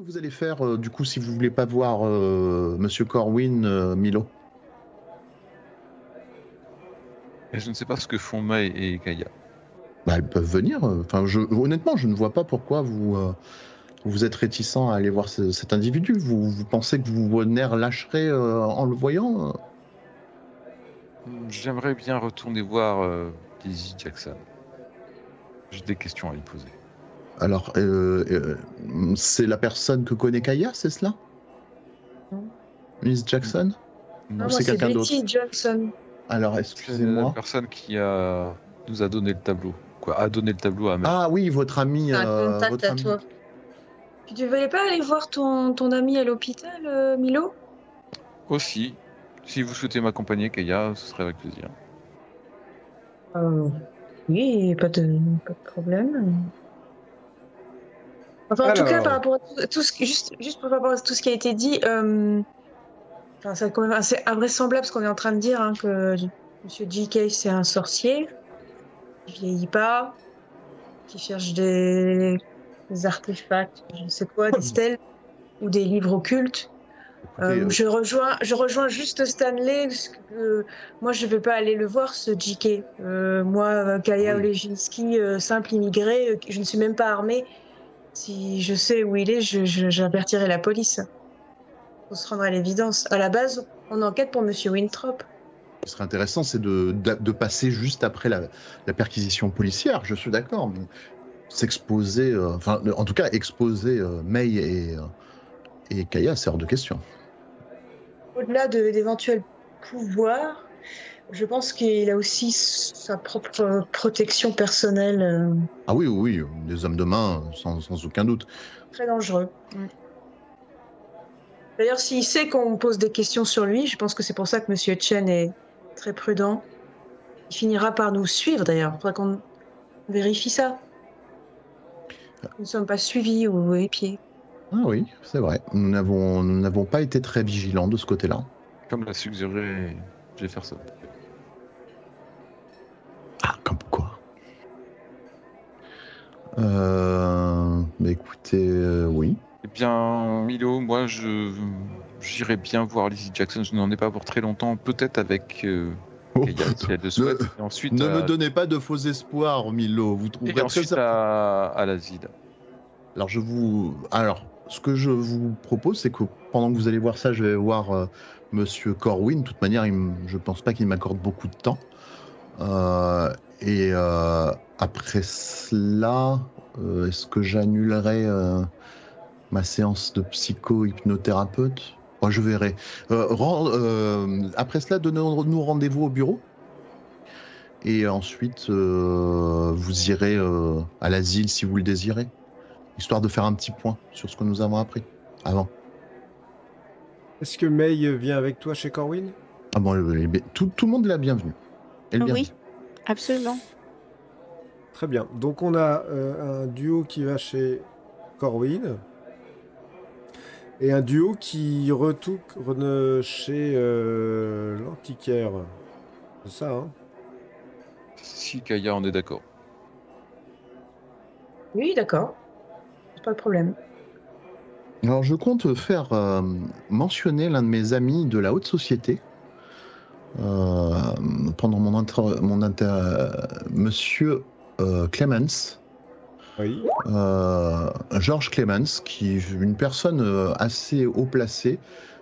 vous allez faire, du coup, si vous voulez pas voir Monsieur Corwin, Milo? Et je ne sais pas ce que font Mai et Kaya. Bah, elles peuvent venir. Enfin, honnêtement, je ne vois pas pourquoi vous êtes réticent à aller voir cet individu. Vous pensez que vos nerfs lâcheraient en le voyant? J'aimerais bien retourner voir Lizzie Jackson. J'ai des questions à lui poser. Alors, c'est la personne que connaît Kaya, c'est cela? Non, Miss Jackson? Non, Ou moi c'est c'est quelqu'un d'autre? Betty Johnson. Alors, c'est la excusez-moi. personne qui nous a donné le tableau. Quoi, a donné le tableau à Mai. Ah oui, votre ami, Un contact votre à ami. toi. Puis tu voulais pas aller voir ton ami à l'hôpital, Milo? Aussi, si vous souhaitez m'accompagner, Kaya, ce serait avec plaisir. Euh, oui, pas de problème. Enfin, en tout cas, par Alors, rapport à tout ce qui, juste par rapport à tout ce qui a été dit, enfin, c'est quand même assez invraisemblable ce qu'on est en train de dire, hein, que Monsieur J.K. c'est un sorcier, qui vieillit pas, qui cherche des artefacts, je ne sais quoi, des stèles ou des livres occultes. Écoutez, Je rejoins juste Stanley, parce que moi je vais pas aller le voir, ce JK. Moi, Kaya oui. Olejinski, simple immigré, je ne suis même pas armée. Si je sais où il est, j'avertirai la police. Faut se rendre à l'évidence. À la base, on enquête pour Monsieur Winthrop. Ce qui serait intéressant, c'est de passer juste après la perquisition policière, je suis d'accord, mais s'exposer, enfin, en tout cas, exposer May et Kaya, c'est hors de question. Au-delà d'éventuels pouvoirs, je pense qu'il a aussi sa propre protection personnelle, Ah oui, oui, oui, des hommes de main, sans aucun doute. très dangereux. D'ailleurs, s'il sait qu'on pose des questions sur lui, je pense que c'est pour ça que Monsieur Chen est très prudent. Il finira par nous suivre d'ailleurs. Il faudra qu'on vérifie ça. Nous ne sommes pas suivis ou épiés. Ah oui, c'est vrai. Nous n'avons pas été très vigilants de ce côté-là. Comme l'a suggéré Jefferson. Ah, comme quoi. Mais écoutez, oui. Eh bien, Milo, moi, j'irai bien voir Lizzie Jackson. Je n'en ai pas pour très longtemps. Peut-être avec Kaya, si elle le souhaite. Et ensuite, Ne me donnez pas de faux espoirs, Milo. Vous trouverez et ensuite très... à l'asile. Alors, ce que je vous propose, c'est que pendant que vous allez voir ça, je vais voir Monsieur Corwin. De toute manière, je pense pas qu'il m'accorde beaucoup de temps. Et après cela, est-ce que j'annulerai ma séance de psycho-hypnothérapeute? Moi, je verrai. Après cela, donnez-nous rendez-vous au bureau. Et ensuite, vous irez à l'asile si vous le désirez, histoire de faire un petit point sur ce que nous avons appris avant. est-ce que May vient avec toi chez Corwin? Ah bon, tout le monde est la bienvenue. Et le Oui, bienvenu. absolument. Très bien. Donc on a un duo qui va chez Corwin et un duo qui retourne chez l'antiquaire. C'est ça, hein? Si Kaya en est d'accord. Oui, d'accord. Pas de problème. Alors, je compte faire mentionner l'un de mes amis de la haute société pendant Monsieur Clemens. Oui. Georges Clemens, qui est une personne assez haut placée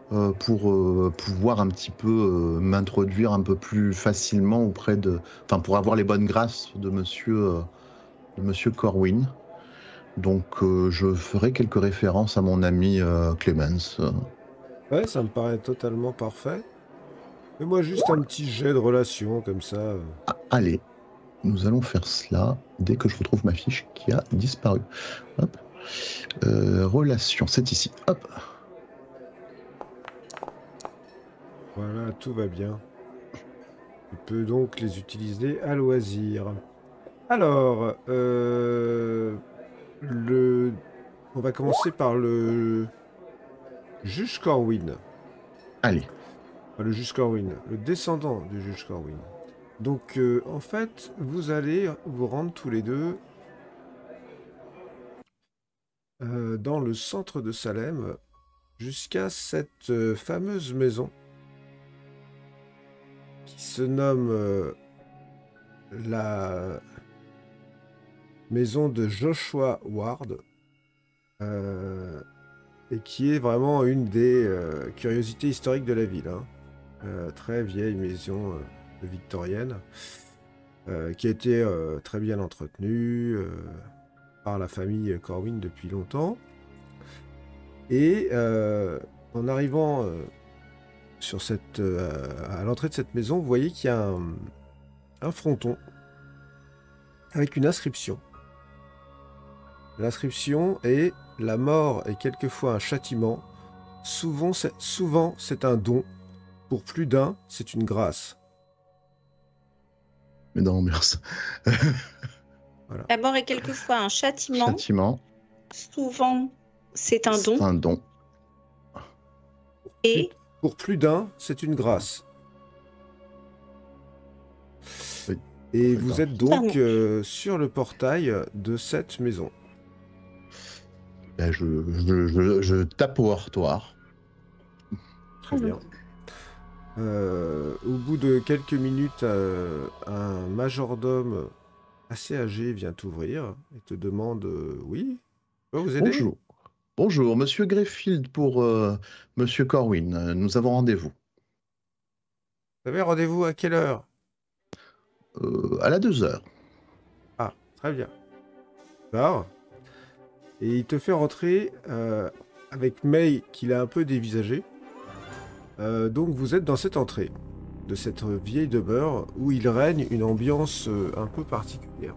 pour pouvoir un petit peu m'introduire un peu plus facilement enfin pour avoir les bonnes grâces de Monsieur Corwin. Donc je ferai quelques références à mon ami Clemens. Ouais, ça me paraît totalement parfait. Fais-moi juste un petit jet de relation comme ça. Allez, nous allons faire cela dès que je retrouve ma fiche qui a disparu. Hop. Relation, c'est ici. Hop. Voilà, tout va bien. Tu peux donc les utiliser à loisir. Alors, on va commencer par le juge Corwin. Allez. Enfin, le juge Corwin, le descendant du juge Corwin. Donc, en fait, vous allez vous rendre tous les deux dans le centre de Salem jusqu'à cette fameuse maison qui se nomme la maison de Joshua Ward et qui est vraiment une des curiosités historiques de la ville. Très vieille maison victorienne qui a été très bien entretenue par la famille Corwin depuis longtemps. Et en arrivant sur à l'entrée de cette maison, vous voyez qu'il y a un fronton avec une inscription. L'inscription est « La mort est quelquefois un châtiment, souvent c'est un don, pour plus d'un c'est une grâce ». Mais non, merci. Voilà. La mort est quelquefois un châtiment. Souvent, c'est un don. C'est un don. Et pour plus d'un, c'est une grâce. Oui. Et vous êtes donc sur le portail de cette maison. Ben, je tape au heurtoir. Très bien. Au bout de quelques minutes, un majordome assez âgé vient t'ouvrir et te demande oui, je peux vous aider ? Bonjour, monsieur Greyfield pour monsieur Corwin. Nous avons rendez-vous. Vous avez rendez-vous à quelle heure ? À la 2h. Ah, très bien. Alors, et il te fait rentrer avec May qu'il a un peu dévisagé. Donc vous êtes dans cette entrée de cette vieille demeure où il règne une ambiance un peu particulière.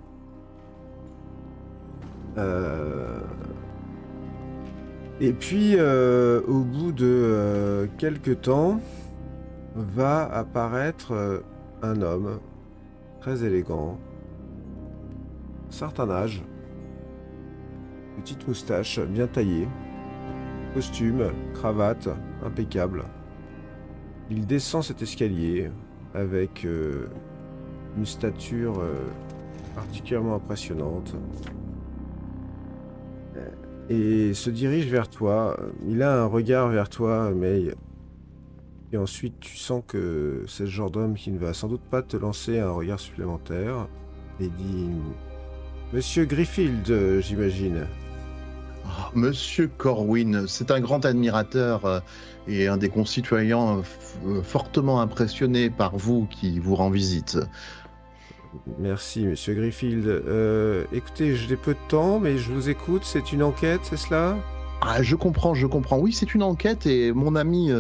Et puis au bout de quelques temps va apparaître un homme très élégant, certain âge, petite moustache bien taillée, costume, cravate, impeccable. Il descend cet escalier avec une stature particulièrement impressionnante et se dirige vers toi. Il a un regard vers toi, May. Et ensuite, tu sens que c'est le genre d'homme qui ne va sans doute pas te lancer un regard supplémentaire. Et dit « Monsieur Greyfield, j'imagine ». Monsieur Corwin, c'est un grand admirateur et un des concitoyens fortement impressionnés par vous qui vous rend visite. Merci, monsieur Greyfield. Écoutez, j'ai peu de temps, mais je vous écoute. C'est une enquête, c'est cela ? Ah, je comprends. Oui, c'est une enquête et mon ami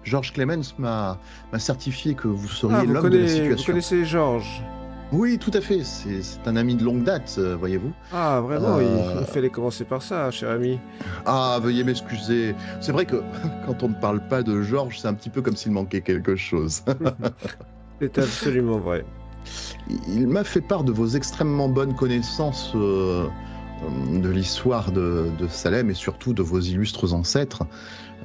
George Clemens m'a certifié que vous seriez l'homme de la situation. Vous connaissez George ? Oui, tout à fait. C'est un ami de longue date, voyez-vous. Ah, vraiment, il fallait commencer par ça, cher ami. Ah, veuillez m'excuser. C'est vrai que quand on ne parle pas de George, c'est un petit peu comme s'il manquait quelque chose. C'est absolument vrai. Il m'a fait part de vos extrêmement bonnes connaissances de l'histoire de Salem et surtout de vos illustres ancêtres.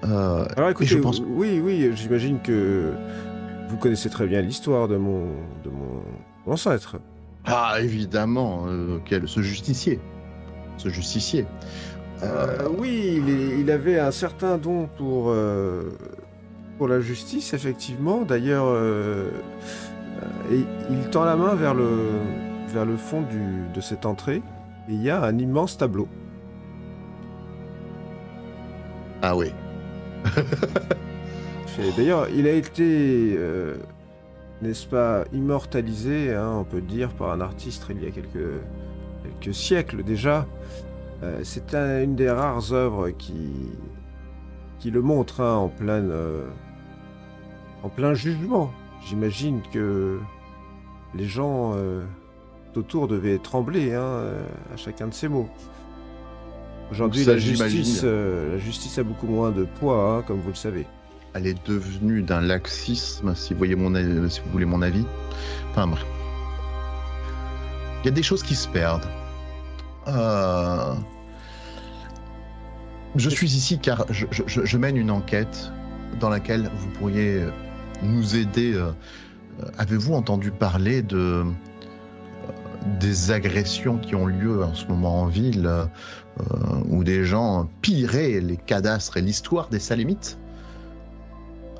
Alors écoutez, je pense... oui, j'imagine que vous connaissez très bien l'histoire de mon ancêtre. Ah, évidemment, ce justicier. Oui, il avait un certain don pour la justice, effectivement. D'ailleurs, il tend la main vers le fond de cette entrée, et il y a un immense tableau. Ah oui. D'ailleurs, il a été... n'est-ce pas, immortalisé, on peut dire, par un artiste il y a quelques siècles déjà. C'est une des rares œuvres qui le montre en plein jugement. J'imagine que les gens autour devaient trembler à chacun de ces mots. Aujourd'hui, la justice a beaucoup moins de poids, comme vous le savez. Elle est devenue d'un laxisme, si vous voulez mon avis. Enfin bref. Il y a des choses qui se perdent. Je suis ici car je mène une enquête dans laquelle vous pourriez nous aider. Avez-vous entendu parler des agressions qui ont lieu en ce moment en ville, où des gens pilleraient les cadastres et l'histoire des Salémites.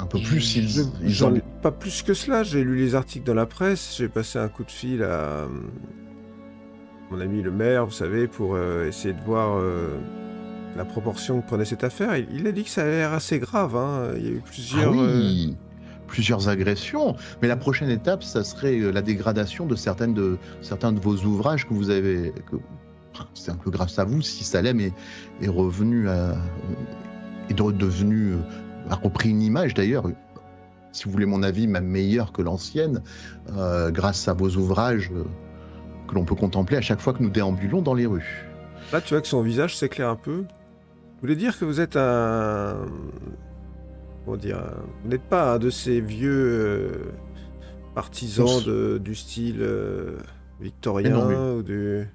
Un peu plus, ils ont... Pas plus que cela, j'ai lu les articles dans la presse, j'ai passé un coup de fil à mon ami le maire, vous savez, pour essayer de voir la proportion que prenait cette affaire. Il a dit que ça a l'air assez grave, hein. Il y a eu plusieurs agressions, mais la prochaine étape, ça serait la dégradation de certains de vos ouvrages que vous avez... c'est un peu grâce à vous si Salem est revenu est redevenu... a repris une image d'ailleurs, si vous voulez mon avis, même meilleure que l'ancienne, grâce à vos ouvrages que l'on peut contempler à chaque fois que nous déambulons dans les rues. Là, tu vois que son visage s'éclaire un peu. Vous voulez dire que vous êtes un... Comment dire, vous n'êtes pas un de ces vieux partisans du style victorien non, ou du...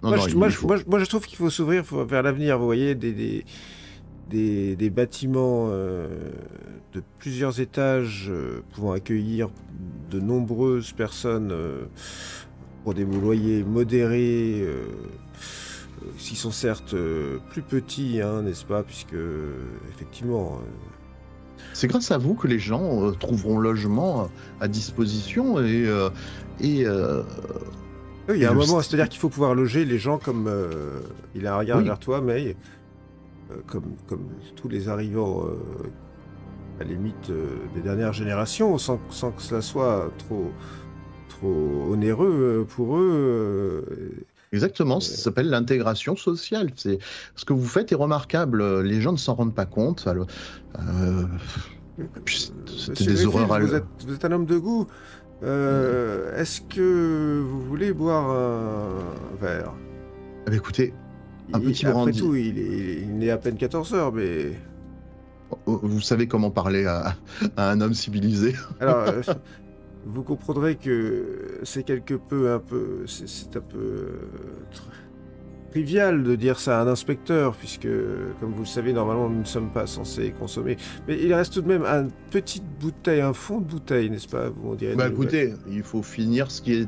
Moi, je trouve qu'il faut s'ouvrir vers l'avenir. Vous voyez, des bâtiments de plusieurs étages pouvant accueillir de nombreuses personnes pour des loyers modérés, qui sont certes plus petits, hein, n'est-ce pas, puisque effectivement... C'est grâce à vous que les gens trouveront logement à disposition et il y a un moment, c'est-à-dire qu'il faut pouvoir loger les gens comme... il a un regard vers toi, mais comme tous les arrivants à la limite des dernières générations, sans que cela soit trop onéreux pour eux. Exactement, ça s'appelle l'intégration sociale. Ce que vous faites est remarquable. Les gens ne s'en rendent pas compte. Alors, c'était des horreurs. Vous êtes un homme de goût. Est-ce que vous voulez boire un verre? Écoutez, un petit brandy. Après tout, il n'est à peine 14h, mais... Vous savez comment parler à un homme civilisé. Alors, vous comprendrez que c'est un peu trivial de dire ça à un inspecteur, puisque, comme vous le savez, normalement, nous ne sommes pas censés consommer. Mais il reste tout de même une petite bouteille, un fond de bouteille, n'est-ce pas? Vous direz. Écoutez, il faut finir ce qui...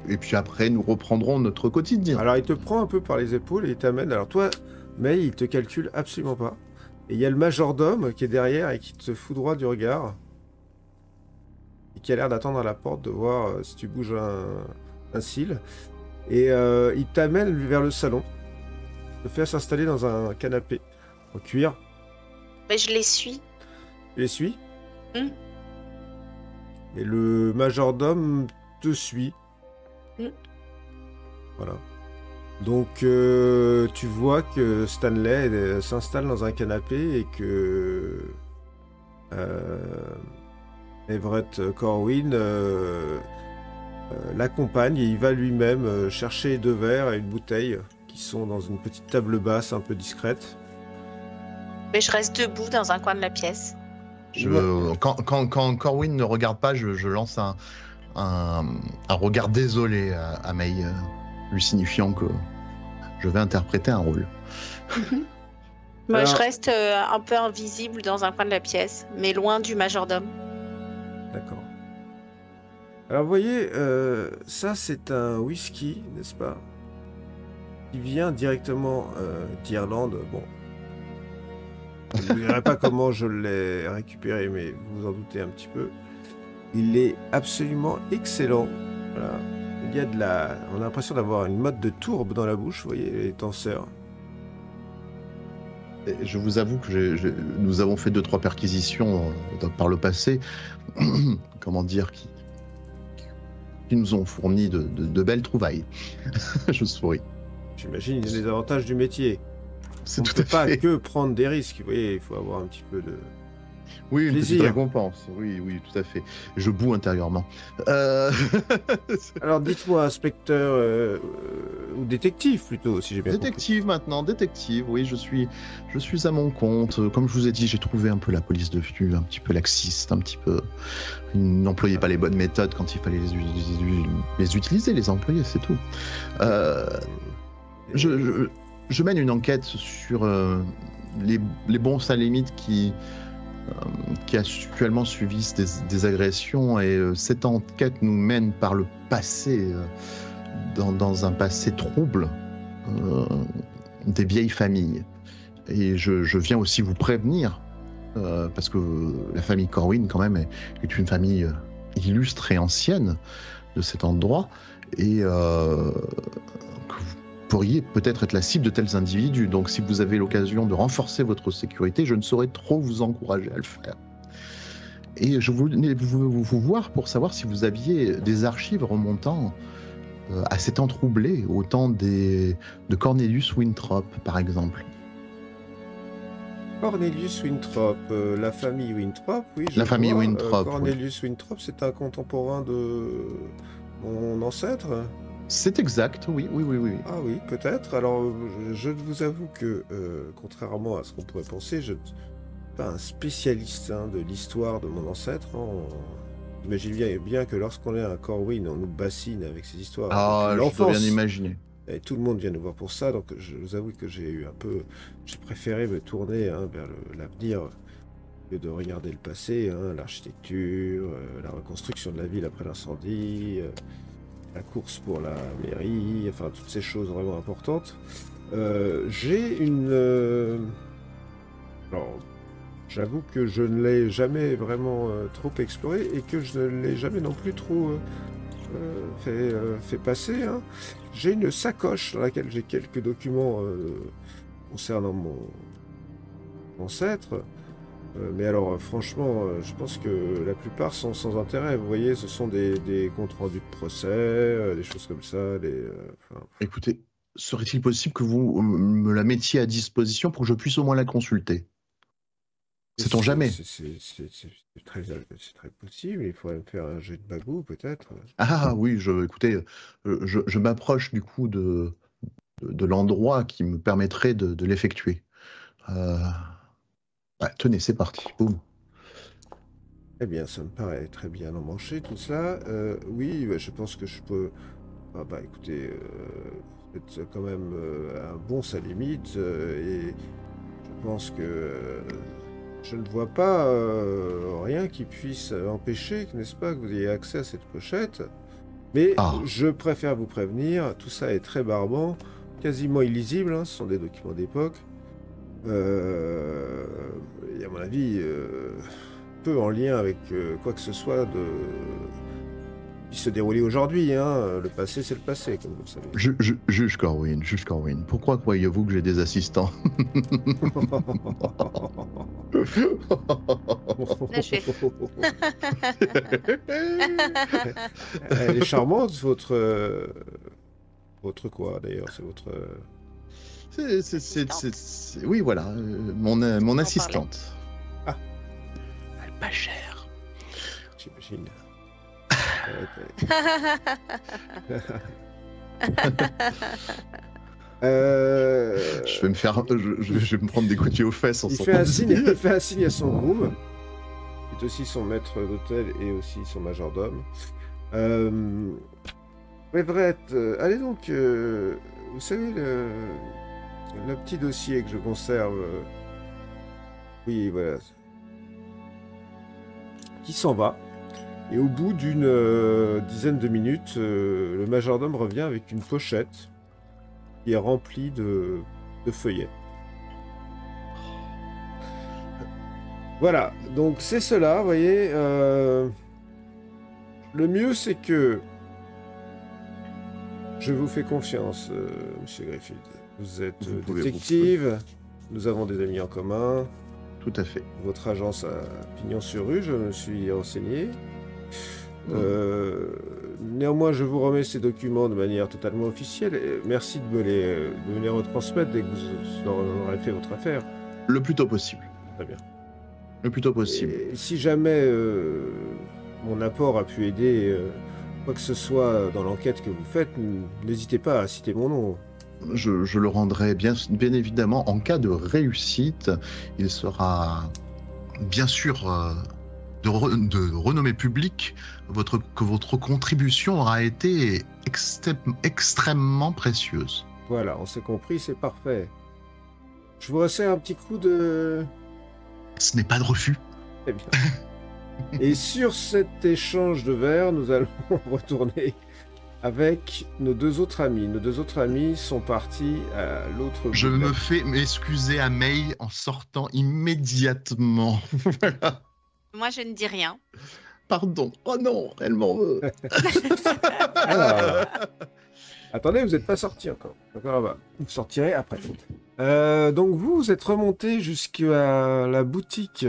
Et puis après, nous reprendrons notre quotidien. Alors, il te prend un peu par les épaules et il t'amène. Alors toi, mais il te calcule absolument pas. Et il y a le majordome qui est derrière et qui te fout droit du regard. Et qui a l'air d'attendre à la porte de voir si tu bouges un cil. Et il t'amène vers le salon. Il te fait s'installer dans un canapé en cuir. Mais je les suis. Tu les suis? Et le majordome te suit. Voilà. Donc tu vois que Stanley s'installe dans un canapé et que Everett Corwin l'accompagne et il va lui-même chercher 2 verres et une bouteille qui sont dans une petite table basse un peu discrète. Mais je reste debout dans un coin de la pièce. Quand Corwin ne regarde pas, je lance un regard désolé à May, lui signifiant que je vais interpréter un rôle. Moi, je reste un peu invisible dans un coin de la pièce, mais loin du majordome. D'accord. Alors, vous voyez, ça, c'est un whisky, n'est-ce pas? Qui vient directement d'Irlande. Bon. Je ne dirai pas comment je l'ai récupéré, mais vous vous en doutez un petit peu. Il est absolument excellent. Voilà. Il y a on a l'impression d'avoir une motte de tourbe dans la bouche, vous voyez, les tenseurs. Je vous avoue que nous avons fait 2-3 perquisitions par le passé, comment dire, qui nous ont fourni de belles trouvailles. Je souris. J'imagine les avantages du métier. C'est On tout ne peut à pas fait. que prendre des risques, vous voyez, il faut avoir un petit peu de... Oui, une plaisir. petite récompense. Oui, tout à fait. Je boue intérieurement. Alors, dites-moi, inspecteur ou détective plutôt, si j'ai bien Détective compris. maintenant, détective. Oui, je suis à mon compte. Comme je vous ai dit, j'ai trouvé un peu la police de vue, un petit peu laxiste, un petit peu. Ils n'employaient pas les bonnes méthodes quand il fallait les utiliser, les employer, c'est tout. Je mène une enquête sur les bons salémites qui actuellement subissent des agressions et cette enquête nous mène par le passé dans un passé trouble des vieilles familles. Et je viens aussi vous prévenir, parce que la famille Corwin, quand même, est une famille illustre et ancienne de cet endroit, et que vous pourriez peut-être être la cible de tels individus. Donc si vous avez l'occasion de renforcer votre sécurité, je ne saurais trop vous encourager à le faire. Et je voulais vous voir pour savoir si vous aviez des archives remontant à ces temps troublés, au temps de Cornelius Winthrop, par exemple. Cornelius Winthrop, la famille Winthrop, oui. La famille Winthrop. Cornelius Winthrop, c'est un contemporain de mon ancêtre. C'est exact, oui. Ah oui, peut-être. Alors, je vous avoue que, contrairement à ce qu'on pourrait penser, je ne suis pas un spécialiste de l'histoire de mon ancêtre. J'imagine bien que lorsqu'on est à Corwin, on nous bassine avec ces histoires. Ah, je peux bien imaginer. Et tout le monde vient nous voir pour ça, donc je vous avoue que j'ai préféré me tourner vers l'avenir au lieu de regarder le passé, l'architecture, la reconstruction de la ville après l'incendie, la course pour la mairie, enfin toutes ces choses vraiment importantes. J'ai une... Alors, j'avoue que je ne l'ai jamais vraiment trop exploré et que je ne l'ai jamais non plus trop fait passer. J'ai une sacoche dans laquelle j'ai quelques documents concernant mon ancêtre. Mais alors, franchement, je pense que la plupart sont sans intérêt. Vous voyez, ce sont des comptes rendus de procès, des choses comme ça. Écoutez, serait-il possible que vous me la mettiez à disposition pour que je puisse au moins la consulter? Sait-on jamais? C'est très possible. Il faudrait me faire un jet de bagou, peut-être. Ah oui, écoutez, je m'approche du coup de l'endroit qui me permettrait de l'effectuer. Tenez, c'est parti. Boum. Eh bien, ça me paraît très bien emmanché, tout cela. Oui, je pense que je peux... écoutez, vous êtes quand même un bon salimite, et je pense que... je ne vois pas rien qui puisse empêcher, n'est-ce pas, que vous ayez accès à cette pochette. Mais je préfère vous prévenir, tout ça est très barbant, quasiment illisible, ce sont des documents d'époque. Et à mon avis, peu en lien avec quoi que ce soit qui se déroulait aujourd'hui. Le passé, c'est le passé, comme vous le savez. Juge Corwin, pourquoi croyez-vous que j'ai des assistants? Elle est charmante, votre quoi, d'ailleurs, c'est votre... Oui, voilà, mon assistante. Ah. Elle est pas chère. J'imagine. Je vais me prendre des coups de pied aux fesses en il fait un signe à son groom, qui est aussi son maître d'hôtel et aussi son majordome. Everett, allez donc, vous savez, le petit dossier que je conserve, oui, voilà, qui s'en va. Et au bout d'une dizaine de minutes, le majordome revient avec une pochette qui est remplie de feuillets. Voilà, donc c'est cela, vous voyez. Le mieux, c'est que je vous fais confiance, monsieur Greyfield. Vous êtes détective, nous avons des amis en commun. Tout à fait. Votre agence a pignon sur rue, je me suis renseigné. Néanmoins, je vous remets ces documents de manière totalement officielle. Et merci de me les retransmettre dès que vous aurez fait votre affaire. Le plus tôt possible. Très bien. Le plus tôt possible. Et si jamais mon apport a pu aider quoi que ce soit dans l'enquête que vous faites, n'hésitez pas à citer mon nom. Je le rendrai bien évidemment en cas de réussite. Il sera bien sûr de renommée publique que votre contribution aura été extrêmement précieuse. Voilà, on s'est compris, c'est parfait. Je vous resserre un petit coup de... Ce n'est pas de refus. Très bien. Et sur cet échange de verres, nous allons retourner avec nos deux autres amis. Nos deux autres amis sont partis à l'autre bout. Je me fais m'excuser à May en sortant immédiatement. Voilà. Moi, je ne dis rien. Pardon. Oh non, elle m'en veut. Alors, attendez, vous n'êtes pas sortis encore. Vous sortirez après. Donc vous êtes remonté jusqu'à la boutique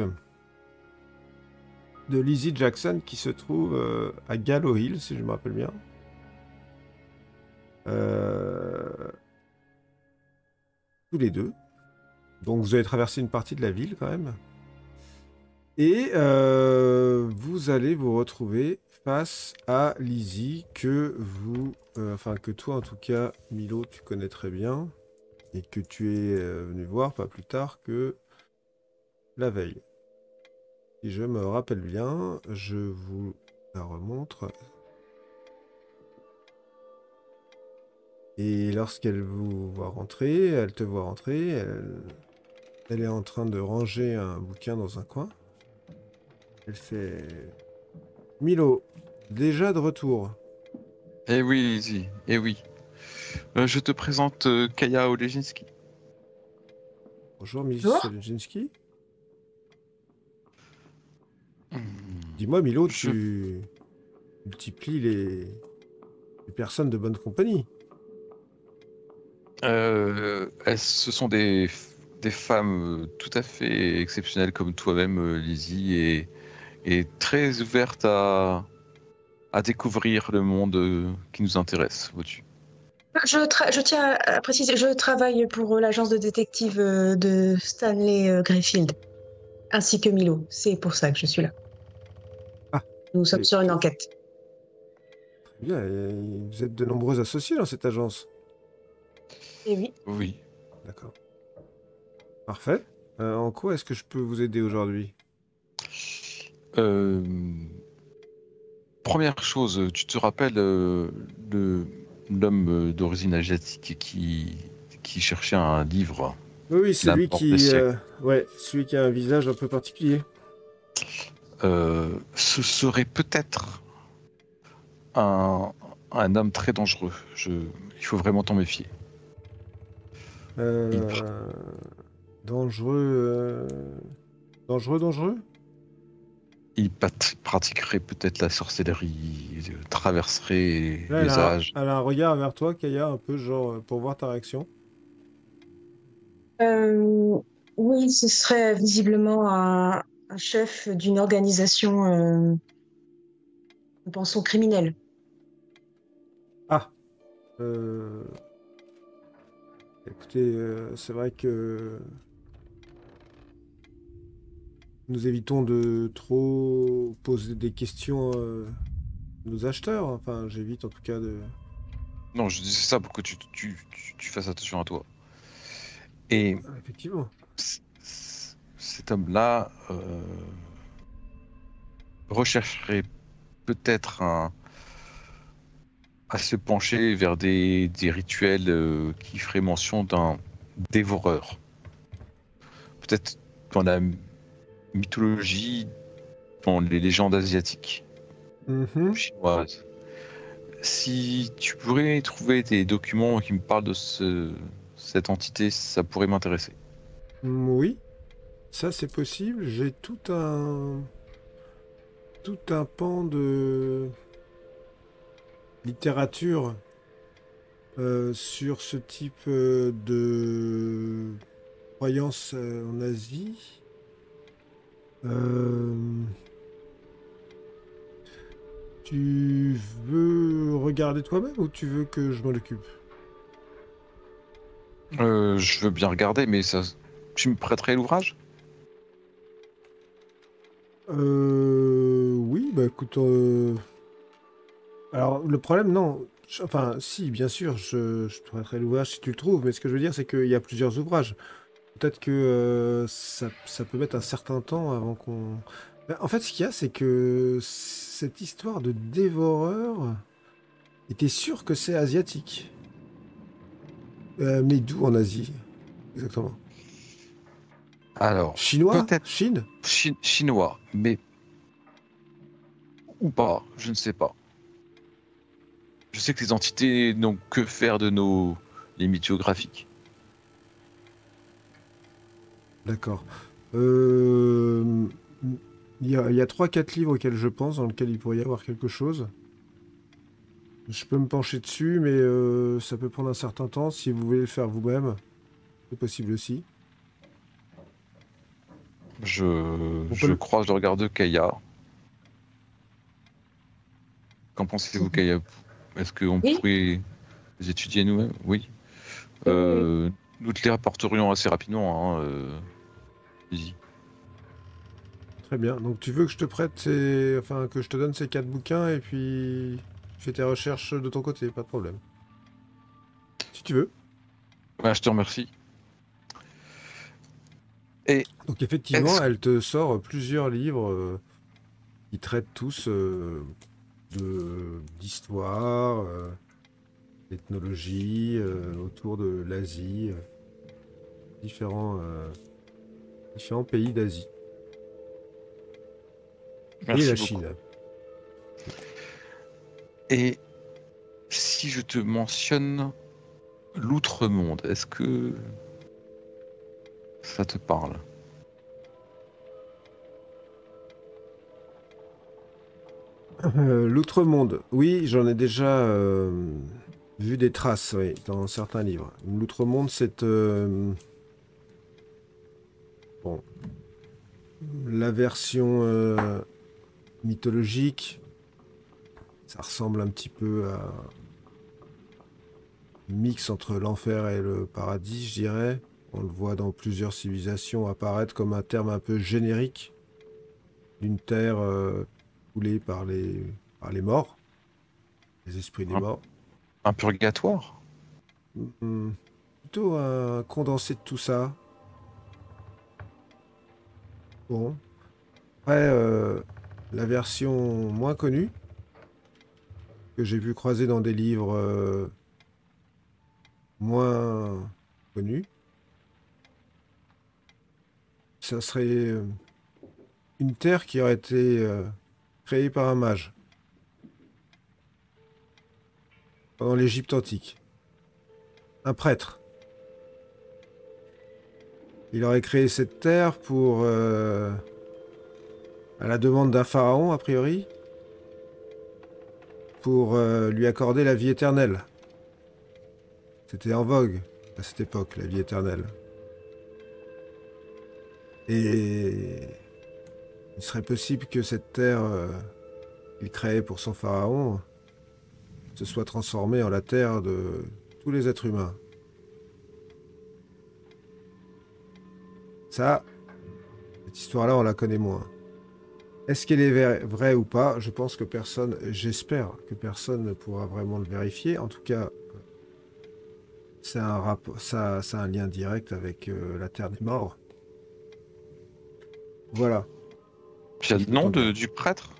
de Lizzie Jackson qui se trouve à Gallow Hill, si je me rappelle bien. Tous les deux. Donc vous avez traversé une partie de la ville quand même. Et vous allez vous retrouver face à Lizzie que vous... enfin que toi en tout cas, Milo, tu connais très bien. Et que tu es venu voir pas plus tard que la veille. Si je me rappelle bien, je vous la remontre. Et lorsqu'elle vous voit rentrer, elle te voit rentrer, elle est en train de ranger un bouquin dans un coin. Elle fait... Milo, déjà de retour. Eh oui, Lizzie, eh oui. Je te présente Kaya Oleginski. Bonjour, Miss Oleginski. Dis-moi, Milo, tu multiplies les personnes de bonne compagnie. Ce sont des femmes tout à fait exceptionnelles comme toi-même, Lizzie, et très ouvertes à découvrir le monde qui nous intéresse, vois-tu. Je tiens à préciser, je travaille pour l'agence de détective de Stanley Greyfield, ainsi que Milo. C'est pour ça que je suis là. Ah, nous sommes sur une enquête. Très bien, et vous êtes de nombreux associés dans cette agence. Et oui. Oui. D'accord. Parfait. En quoi est-ce que je peux vous aider aujourd'hui ? Première chose, tu te rappelles l'homme d'origine asiatique qui cherchait un livre. Oui, celui celui qui a un visage un peu particulier. Ce serait peut-être un homme très dangereux. Il faut vraiment t'en méfier. Dangereux. Dangereux. Il pratiquerait peut-être la sorcellerie, traverserait là, les âges. Elle a un regard vers toi, Kaya, un peu genre pour voir ta réaction. Oui, ce serait visiblement un chef d'une organisation, nous pensons, criminelle. Ah. Écoutez, c'est vrai que nous évitons de trop poser des questions à nos acheteurs. Enfin, j'évite en tout cas de... Non, je disais ça pour que tu fasses attention à toi. Et effectivement. Cet homme-là rechercherait peut-être à se pencher vers des rituels qui feraient mention d'un dévoreur. Peut-être dans la mythologie, dans les légendes asiatiques, chinoises. Si tu pourrais trouver des documents qui me parlent de cette entité, ça pourrait m'intéresser. Oui, ça c'est possible. J'ai tout un pan de littérature sur ce type de croyance en Asie. Tu veux regarder toi-même ou tu veux que je m'en occupe ? Je veux bien regarder, mais tu me prêterais l'ouvrage ? Oui, bah écoute... Alors, le problème, non. Enfin, si, bien sûr, je te prêterai l'ouvrage si tu le trouves, mais ce que je veux dire, c'est qu'il y a plusieurs ouvrages. Peut-être que ça peut mettre un certain temps avant qu'on... En fait, ce qu'il y a, c'est que cette histoire de dévoreur, t'es sûr que c'est asiatique. Mais d'où en Asie, exactement? Alors, chinois? Peut-être Chine? sais que les entités n'ont que faire de nos limites géographiques. D'accord. Il y a 3-4 livres auxquels je pense, dans lesquels il pourrait y avoir quelque chose. Je peux me pencher dessus, mais ça peut prendre un certain temps. Si vous voulez le faire vous-même, c'est possible aussi. Je croise le regard de Kaya. Qu'en pensez-vous, Kaya? Est-ce qu'on pourrait les étudier nous-mêmes? Oui. Nous te les rapporterions assez rapidement. Easy. Très bien. Donc tu veux que je te prête enfin que je te donne ces 4 bouquins et puis fais tes recherches de ton côté, pas de problème. Si tu veux. Ouais, je te remercie. Et donc effectivement, elle te sort plusieurs livres qui traitent tous d'histoire, d'ethnologie, autour de l'Asie, différents pays d'Asie. Merci et la beaucoup. Chine. Et si je te mentionne l'outre-monde, est-ce que ça te parle? L'outre-monde, oui, j'en ai déjà vu des traces, oui, dans certains livres. L'outre-monde, c'est bon, la version mythologique. Ça ressemble un petit peu à un mix entre l'enfer et le paradis, je dirais. On le voit dans plusieurs civilisations apparaître comme un terme un peu générique d'une terre coulée par les morts, les esprits des morts. Un purgatoire? Plutôt un condensé de tout ça. Bon. Après, la version moins connue, que j'ai vu croiser dans des livres moins connus, ça serait une terre qui aurait été créée par un mage pendant l'Égypte antique. Un prêtre. Il aurait créé cette terre pour, à la demande d'un pharaon, a priori, pour lui accorder la vie éternelle. C'était en vogue à cette époque, la vie éternelle. Et il serait possible que cette terre qu'il créait pour son pharaon se soit transformée en la terre de tous les êtres humains. Ça, cette histoire-là, on la connaît moins. Est-ce qu'elle est vraie ou pas? Je pense que personne, j'espère que personne ne pourra vraiment le vérifier. En tout cas, ça a un lien direct avec la Terre des Morts. Voilà. Tu as le nom du prêtre?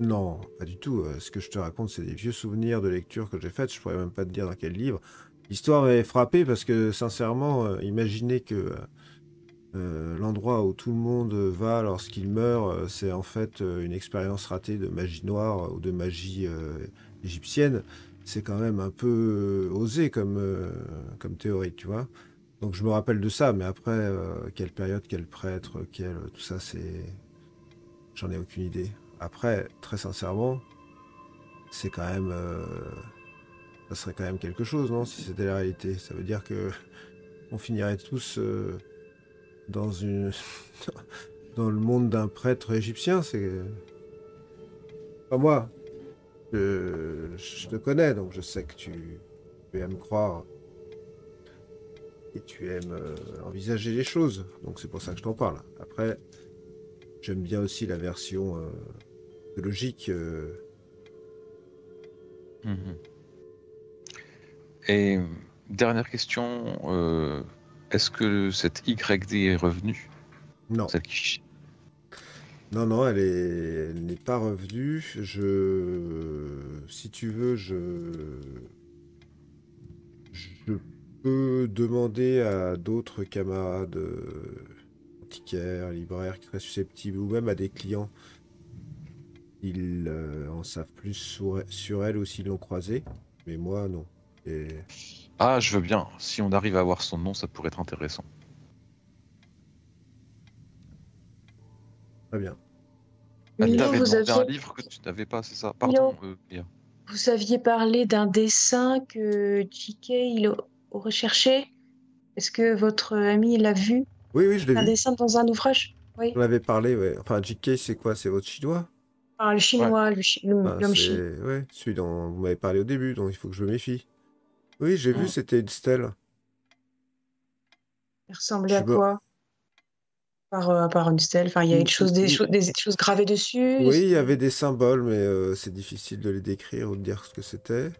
Non, pas du tout. Ce que je te raconte, c'est des vieux souvenirs de lecture que j'ai faites. Je pourrais même pas te dire dans quel livre. L'histoire m'avait frappé parce que, sincèrement, imaginez que l'endroit où tout le monde va lorsqu'il meurt, c'est en fait une expérience ratée de magie noire ou de magie égyptienne. C'est quand même un peu osé comme théorie, tu vois. Donc je me rappelle de ça, mais après, quelle période, quel prêtre, tout ça, j'en ai aucune idée. Après, très sincèrement, c'est quand même... ça serait quand même quelque chose, non? Si c'était la réalité. Ça veut dire que on finirait tous dans le monde d'un prêtre égyptien. C'est... Pas moi. Je te connais, donc je sais que tu aimes croire et tu aimes envisager les choses. Donc c'est pour ça que je t'en parle. Après, j'aime bien aussi la version logique. Et dernière question, est-ce que cette YD est revenue? Non. Celle qui... Non, elle n'est pas revenue. Si tu veux, je peux demander à d'autres camarades antiquaires, libraires qui seraient susceptibles, ou même à des clients, ils en savent plus sur elle ou s'ils l'ont croisée. Mais moi, non. Et... Ah, je veux bien. Si on arrive à avoir son nom, ça pourrait être intéressant. Très bien. Elle Milo, t'avait vous demandé un aviez... livre que tu n'avais pas, c'est ça? Milo, Pardon, Léa. vous aviez parlé d'un dessin que JK aurait cherché. Est-ce que votre ami l'a vu? Oui, oui, je l'ai Un vu. dessin dans un ouvrage? Oui. On avait parlé, ouais. Enfin, JK, c'est quoi? C'est votre chinois? Ah, le Ouais. chinois, Enfin, l'homme chinois. c'est... Ouais, celui dont vous m'avez parlé au début, donc il faut que je me méfie. Oui, j'ai vu, Mm. c'était une stèle. Il Je ressemblait à suis pas... quoi? À part une stèle. Enfin, il y a Mm, une chose, mm. des choses gravées dessus. Oui, il y avait des symboles, mais c'est difficile de les décrire ou de dire ce que c'était.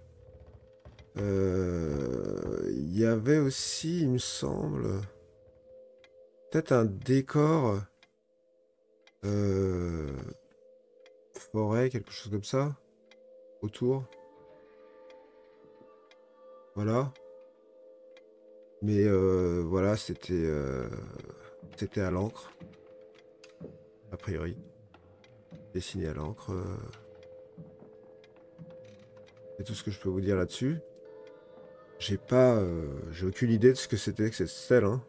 Il y avait aussi, il me semble, peut-être un décor euh, forêt, quelque chose comme ça, autour. Voilà. Mais voilà, c'était à l'encre, a priori. Dessiné à l'encre. C'est tout ce que je peux vous dire là-dessus. J'ai aucune idée de ce que c'était que cette stèle, hein.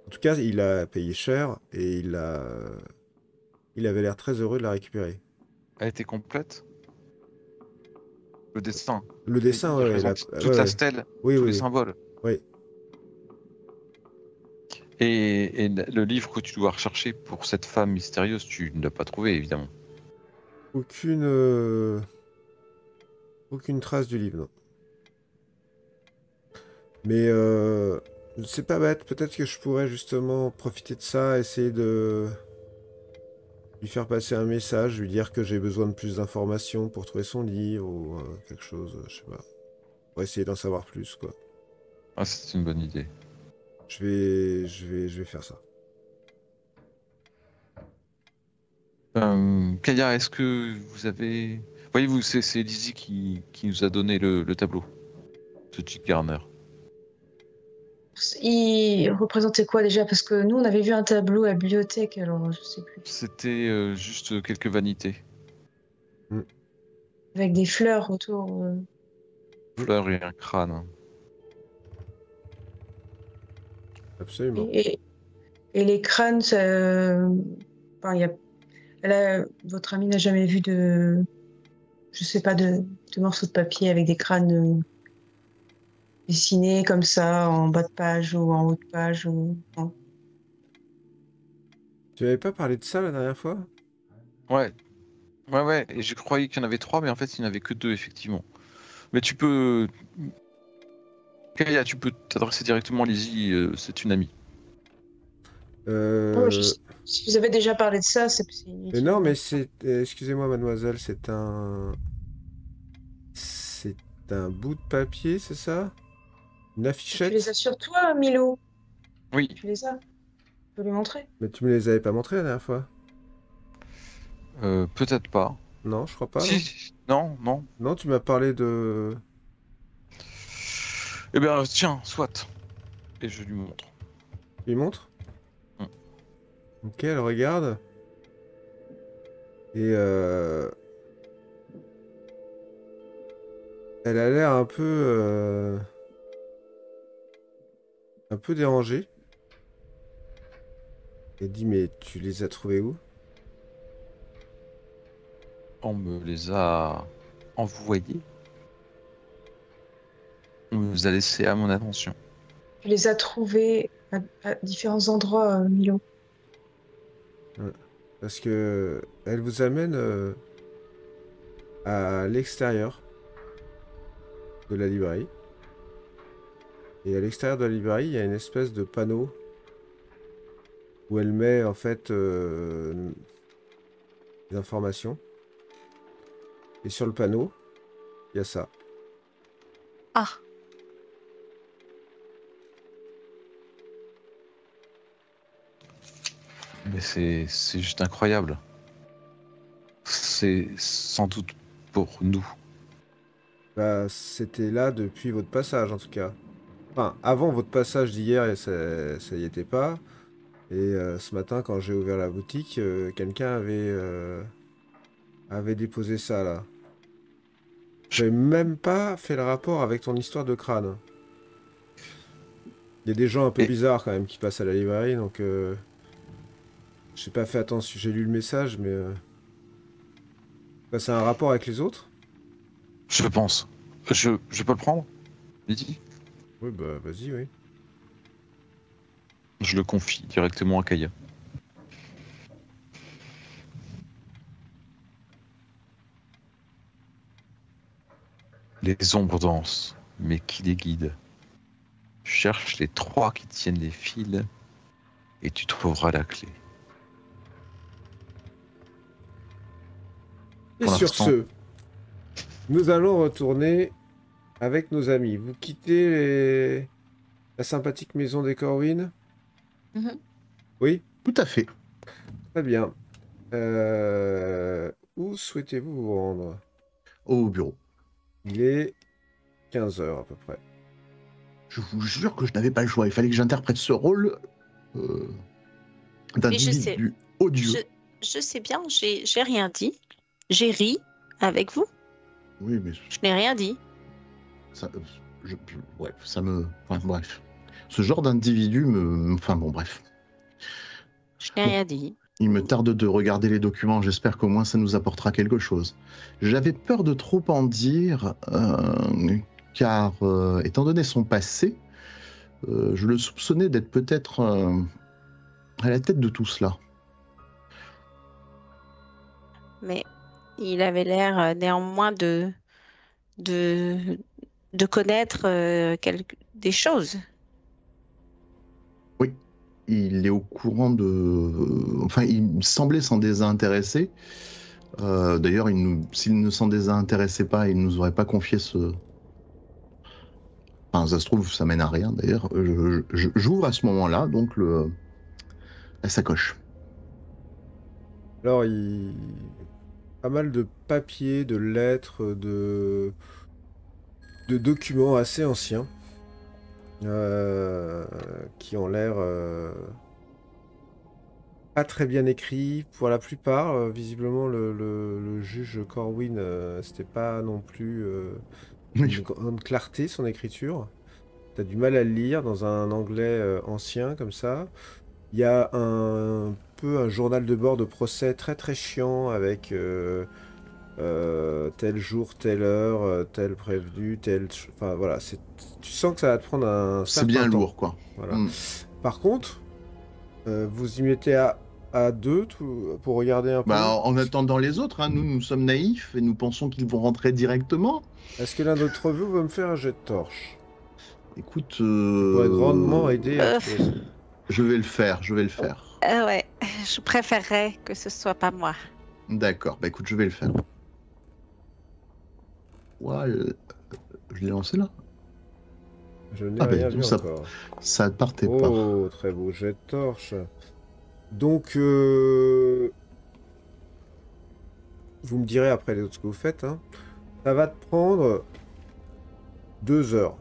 En tout cas, il a payé cher et il avait l'air très heureux de la récupérer. Elle était complète? Le dessin. Le dessin, Il ouais, représente ouais, toute la ouais. stèle, Oui, tous oui, les oui. symboles. Oui. Et le livre que tu dois rechercher pour cette femme mystérieuse, tu ne l'as pas trouvé, évidemment. Aucune trace du livre, non. Mais c'est pas bête. Peut-être que je pourrais justement profiter de ça, essayer de lui faire passer un message, lui dire que j'ai besoin de plus d'informations pour trouver son livre ou quelque chose, je sais pas. Pour essayer d'en savoir plus, quoi. Ah, c'est une bonne idée. Je vais faire ça. Kaya, est-ce que vous avez... Voyez-vous, c'est Lizzie qui nous a donné le tableau, ce Chick Garner. Il représentait quoi déjà? Parce que nous, on avait vu un tableau à la bibliothèque, alors je sais plus. C'était juste quelques vanités. Avec des fleurs autour. Fleurs et un crâne. Absolument. Et les crânes, enfin, votre ami n'a jamais vu je sais pas, de morceaux de papier avec des crânes dessinés comme ça, en bas de page ou en haut de page. Non. Tu avais pas parlé de ça la dernière fois? Ouais, ouais, et je croyais qu'il y en avait 3, mais en fait, il n'y en avait que 2, effectivement. Mais tu peux... Kaya, tu peux t'adresser directement à Lizzie, c'est une amie. Ouais, si vous avez déjà parlé de ça, c'est inutile. Non, mais c'est... excusez-moi, mademoiselle, C'est un bout de papier, c'est ça? Une Tu les as affichette? sur toi, Milo? Oui. Tu les as? Je peux lui montrer. Mais tu me les avais pas montrés la dernière fois? Peut-être pas. Non, je crois pas, non? Si, non, non. Non, tu m'as parlé de... Eh bien, tiens, soit. Et je lui montre. Tu lui montres? Mm. Ok, elle regarde. Et elle a l'air un peu dérangée. Elle dit, mais tu les as trouvés où? On me les a envoyés. On me les a laissés à mon attention. Tu les as trouvés à différents endroits, Milo. Ouais. Parce que elle vous amène à l'extérieur de la librairie. Et à l'extérieur de la librairie, il y a une espèce de panneau où elle met en fait des informations. Et sur le panneau, il y a ça. Ah, Mais c'est juste incroyable. C'est sans doute pour nous. Bah, c'était là depuis votre passage en tout cas. Enfin, avant votre passage d'hier, ça y était pas. Et ce matin, quand j'ai ouvert la boutique, quelqu'un avait déposé ça là. J'ai même pas fait le rapport avec ton histoire de crâne. Il y a des gens un peu bizarres quand même qui passent à la librairie, donc j'ai pas fait attention. J'ai lu le message, mais c'est un rapport avec les autres? Je pense. Je peux le prendre, Lydie? Oui, bah vas-y, oui. Je le confie directement à Kaya. Les ombres dansent, mais qui les guide? Cherche les 3 qui tiennent les fils et tu trouveras la clé. Et sur ce, nous allons retourner avec nos amis. Vous quittez la sympathique maison des Corwin? Oui? Tout à fait. Très bien. Où souhaitez-vous vous rendre? Au bureau. Il est 15h à peu près. Je vous jure que je n'avais pas le choix. Il fallait que j'interprète ce rôle d'individu odieux. Je sais bien, j'ai rien dit. J'ai ri avec vous. Oui, mais... Je n'ai rien dit. Ouais, ça me... Enfin, bref. Ce genre d'individu me... Enfin, bon, bref. Je n'ai rien dit. Il me tarde de regarder les documents. J'espère qu'au moins ça nous apportera quelque chose. J'avais peur de trop en dire, car, étant donné son passé, je le soupçonnais d'être peut-être à la tête de tout cela. Mais il avait l'air néanmoins de connaître des choses. Oui, il est au courant de... Enfin, il semblait s'en désintéresser. D'ailleurs, s'il ne s'en désintéressait pas, il ne nous aurait pas confié ce... Enfin, ça se trouve, ça mène à rien, d'ailleurs. J'ouvre à ce moment-là, donc, la sacoche. Alors, il... Pas mal de papiers, de lettres, de documents assez anciens qui ont l'air pas très bien écrits pour la plupart. Visiblement, le juge Corwin, c'était pas non plus une grande clarté son écriture. T'as du mal à le lire dans un anglais ancien comme ça. Il y a un journal de bord de procès très très chiant avec tel jour, telle heure, tel prévenu, tel... Enfin voilà, tu sens que ça va te prendre un certain temps. C'est bien lourd, quoi. Voilà. Par contre, vous y mettez à deux pour regarder un peu. En attendant les autres, hein, nous sommes naïfs et nous pensons qu'ils vont rentrer directement. Est-ce que l'un d'entre vous veut me faire un jet de torche? Écoute... Ça pourrait grandement aider à trouver ça. Je vais le faire. Ouais, je préférerais que ce soit pas moi. D'accord, bah écoute, je vais le faire. Ouais, je l'ai lancé là. Je n'ai rien vu encore. Ça partait pas. Oh, très beau jet de torche. Donc, vous me direz après les autres ce que vous faites. Hein. Ça va te prendre 2 heures.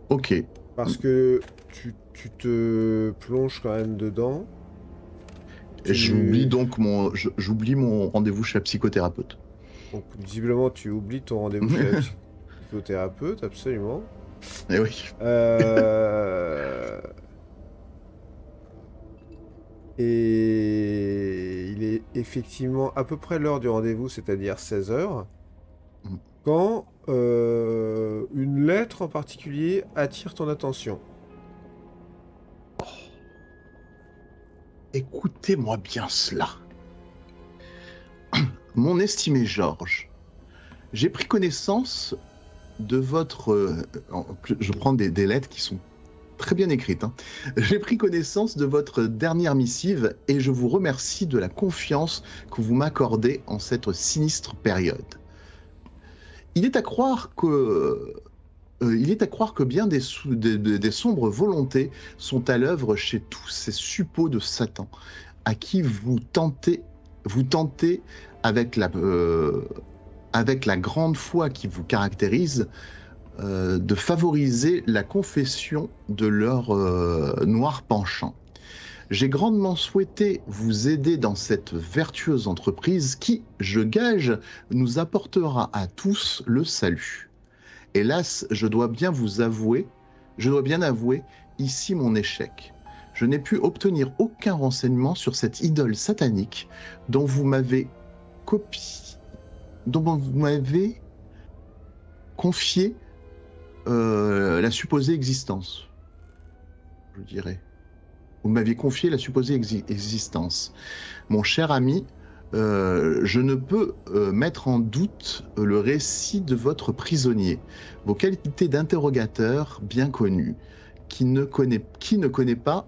Ok. Parce que tu te plonges quand même dedans. J'oublie donc mon rendez-vous chez la psychothérapeute. Donc visiblement tu oublies ton rendez-vous chez la psychothérapeute, absolument. Eh oui. Et il est effectivement à peu près l'heure du rendez-vous, c'est-à-dire 16h, quand une lettre en particulier attire ton attention. Écoutez-moi bien cela. Mon estimé Georges, j'ai pris connaissance de votre... je prends des lettres qui sont très bien écrites. Hein. J'ai pris connaissance de votre dernière missive et je vous remercie de la confiance que vous m'accordez en cette sinistre période. Il est à croire que bien des sombres volontés sont à l'œuvre chez tous ces suppôts de Satan, à qui vous tentez avec la grande foi qui vous caractérise, de favoriser la confession de leur noir penchant. J'ai grandement souhaité vous aider dans cette vertueuse entreprise qui, je gage, nous apportera à tous le salut. Hélas, je dois bien avouer ici mon échec. Je n'ai pu obtenir aucun renseignement sur cette idole satanique dont vous m'avez confié la supposée existence, je dirais. Vous m'aviez confié la supposée existence. Mon cher ami, je ne peux mettre en doute le récit de votre prisonnier, vos qualités d'interrogateur bien connues. Qui ne connaît pas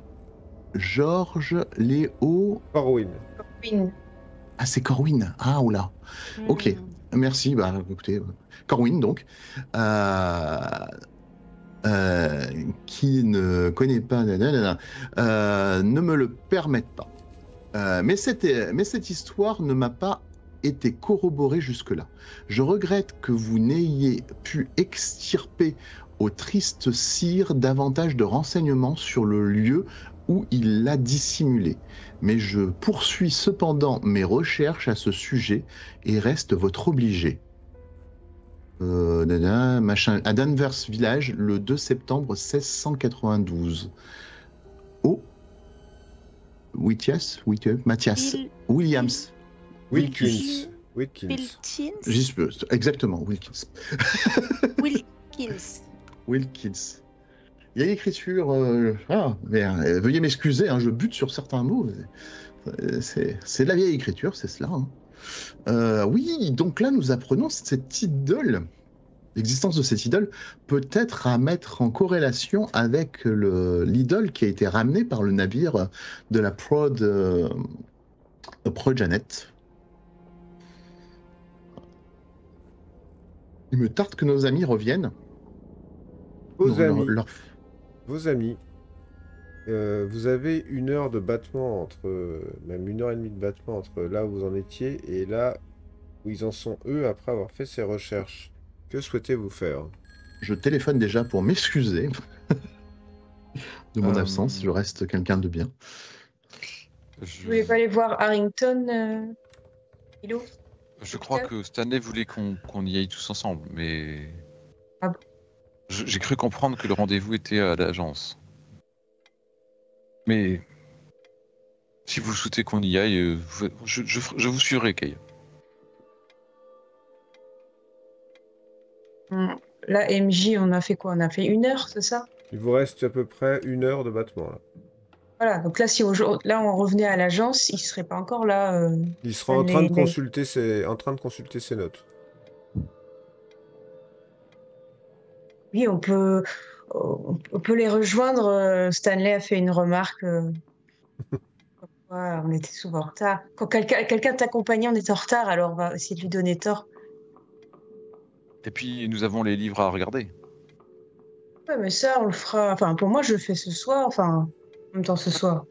Georges Léo... Corwin. Ah, c'est Corwin. Ah, oula. Ok, merci. Bah, écoutez, Corwin, donc. Qui ne connaît pas... ne me le permettent pas. Mais cette histoire ne m'a pas été corroborée jusque-là. Je regrette que vous n'ayez pu extirper au triste sire davantage de renseignements sur le lieu où il l'a dissimulé. Mais je poursuis cependant mes recherches à ce sujet et reste votre obligé. À Danvers Village, le 2 septembre 1692. Oh, Mathias Williams. Wilkins. Exactement, Wilkins. Wilkins. Il y a l'écriture... veuillez m'excuser, hein, je bute sur certains mots. C'est de la vieille écriture, c'est cela. Hein. Oui, donc là, nous apprenons cette idole. L'existence de cette idole peut être à mettre en corrélation avec l'idole qui a été ramenée par le navire de la Prod Janet. Il me tarde que nos amis reviennent. Vos amis, vous avez 1 heure de battement même 1h30 de battement entre là où vous en étiez et là où ils en sont eux après avoir fait ces recherches. Que souhaitez-vous faire? Je téléphone déjà pour m'excuser de mon absence, je reste quelqu'un de bien. Vous voulez pas aller voir Harrington, Hilo? Je crois que Stanley voulait qu'on y aille tous ensemble, mais... Ah bon? J'ai cru comprendre que le rendez-vous était à l'agence. Mais... si vous souhaitez qu'on y aille, je vous suivrai, Kay. Là, MJ, on a fait quoi? On a fait 1 heure, c'est ça? Il vous reste à peu près 1 heure de battement, là. Voilà, donc là, si on revenait à l'agence, il serait pas encore là. Il sera en train de consulter ses notes. Oui, on peut les rejoindre. Stanley a fait une remarque. On était souvent en retard. Quand quelqu'un t'accompagnait, on était en retard, alors on va essayer de lui donner tort. Et puis, nous avons les livres à regarder. Ouais, mais ça, on le fera... Enfin, pour moi, je le fais ce soir. Enfin, en même temps, ce soir.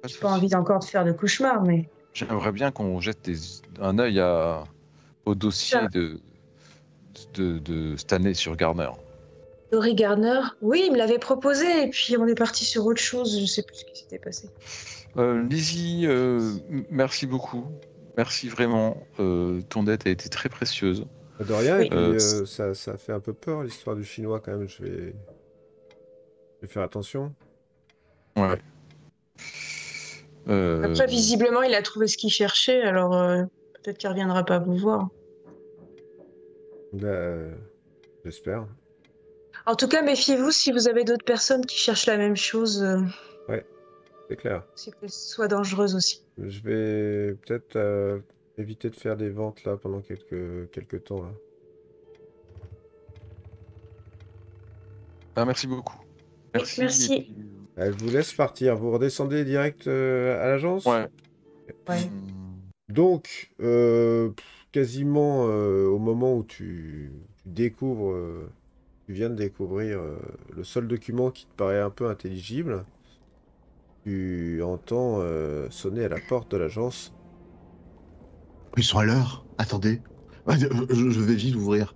J'ai pas envie encore de faire de cauchemar, mais... J'aimerais bien qu'on jette un œil au dossier de Stanley sur Garner. Laurie Garner? Oui, il me l'avait proposé, et puis on est parti sur autre chose. Je sais plus ce qui s'était passé. Lizzie, merci beaucoup. Merci vraiment. Ton aide a été très précieuse. De rien, oui. Et puis ça fait un peu peur l'histoire du chinois quand même, je vais faire attention. Ouais. Après, visiblement, il a trouvé ce qu'il cherchait, alors peut-être qu'il reviendra pas vous voir. J'espère. En tout cas, méfiez-vous si vous avez d'autres personnes qui cherchent la même chose. Ouais, c'est clair. C'est que ce soit dangereuse aussi. Je vais peut-être éviter de faire des ventes là pendant quelques temps là. Ah, merci beaucoup. Merci. Elle vous laisse partir. Vous redescendez direct à l'agence? Ouais. Donc, quasiment au moment où tu découvres, tu viens de découvrir le seul document qui te paraît un peu intelligible, tu entends sonner à la porte de l'agence. Ils sont à l'heure. Attendez. Je vais vite ouvrir.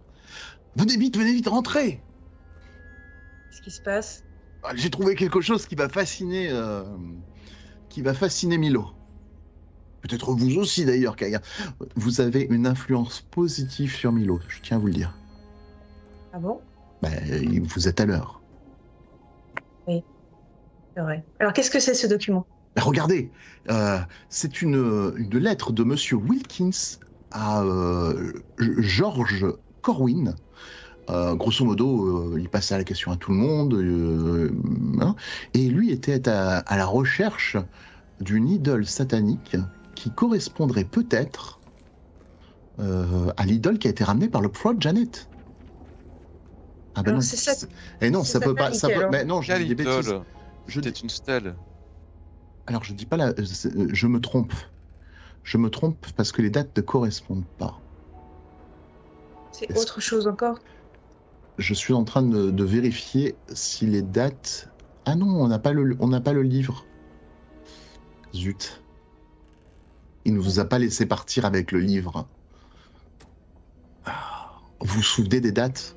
Venez vite, rentrez. Qu'est-ce qui se passe? J'ai trouvé quelque chose qui va fasciner qui va fasciner Milo. Peut-être vous aussi d'ailleurs, Kaya. Vous avez une influence positive sur Milo, je tiens à vous le dire. Ah bon? Vous êtes à l'heure. Oui, c'est vrai. Alors qu'est-ce que c'est ce document? Regardez, c'est une lettre de Monsieur Wilkins à George Corwin. Grosso modo, il passait à la question à tout le monde, et lui était à la recherche d'une idole satanique qui correspondrait peut-être à l'idole qui a été ramenée par le Prod Janet. Ah ben alors non, c'est ça. et non, ça peut pas. Ça peut, mais non, je dis des bêtises. C'était une stèle. Alors je dis pas je me trompe. Je me trompe parce que les dates ne correspondent pas. C'est autre chose encore? Je suis en train de vérifier si les dates... Ah non, on n'a pas le livre. Zut. Il ne vous a pas laissé partir avec le livre. Vous vous souvenez des dates?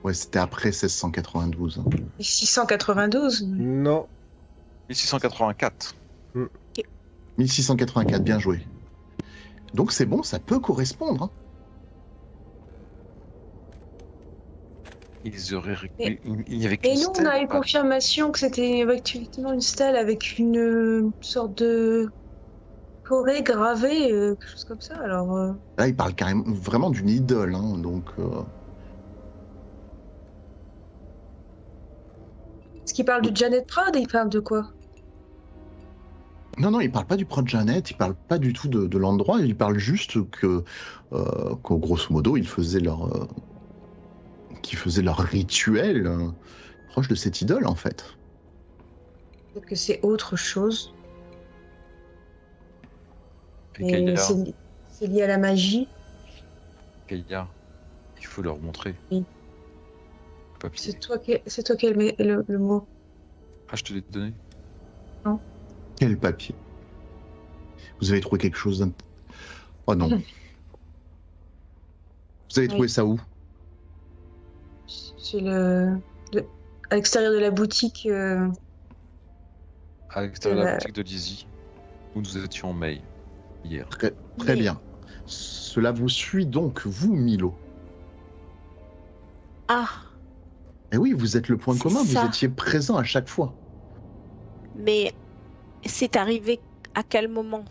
Ouais, c'était après 1692. 692? Non. 1684. 1684, bien joué. Donc c'est bon, ça peut correspondre. Hein. Ils auraient... Et il y avait nous, on a eu confirmation que c'était effectivement une stèle avec une sorte de forêt gravée, quelque chose comme ça. Alors. Là, il parle carrément vraiment d'une idole, hein, donc. Est-ce qu'il parle du Janet Prod et il parle de quoi? Non, il parle pas du Prod Janet, il parle pas du tout de l'endroit, il parle juste qu'au grosso modo, ils faisaient leur rituel proche de cette idole, en fait. Peut-être que c'est autre chose. Et c'est lié à la magie. Kaya, il faut leur montrer. Oui. Papier. C'est toi qui as le mot. Ah, je te l'ai donné. Non. Quel papier? Vous avez trouvé quelque chose d'un... Oh non. Vous avez trouvé ça où? C'est à l'extérieur de la boutique. À l'extérieur de la boutique de Lizzie, où nous étions en mai, hier. Très bien. Cela vous suit donc, vous, Milo? Ah. Eh oui, vous êtes le point commun, vous étiez présent à chaque fois. Mais c'est arrivé à quel moment?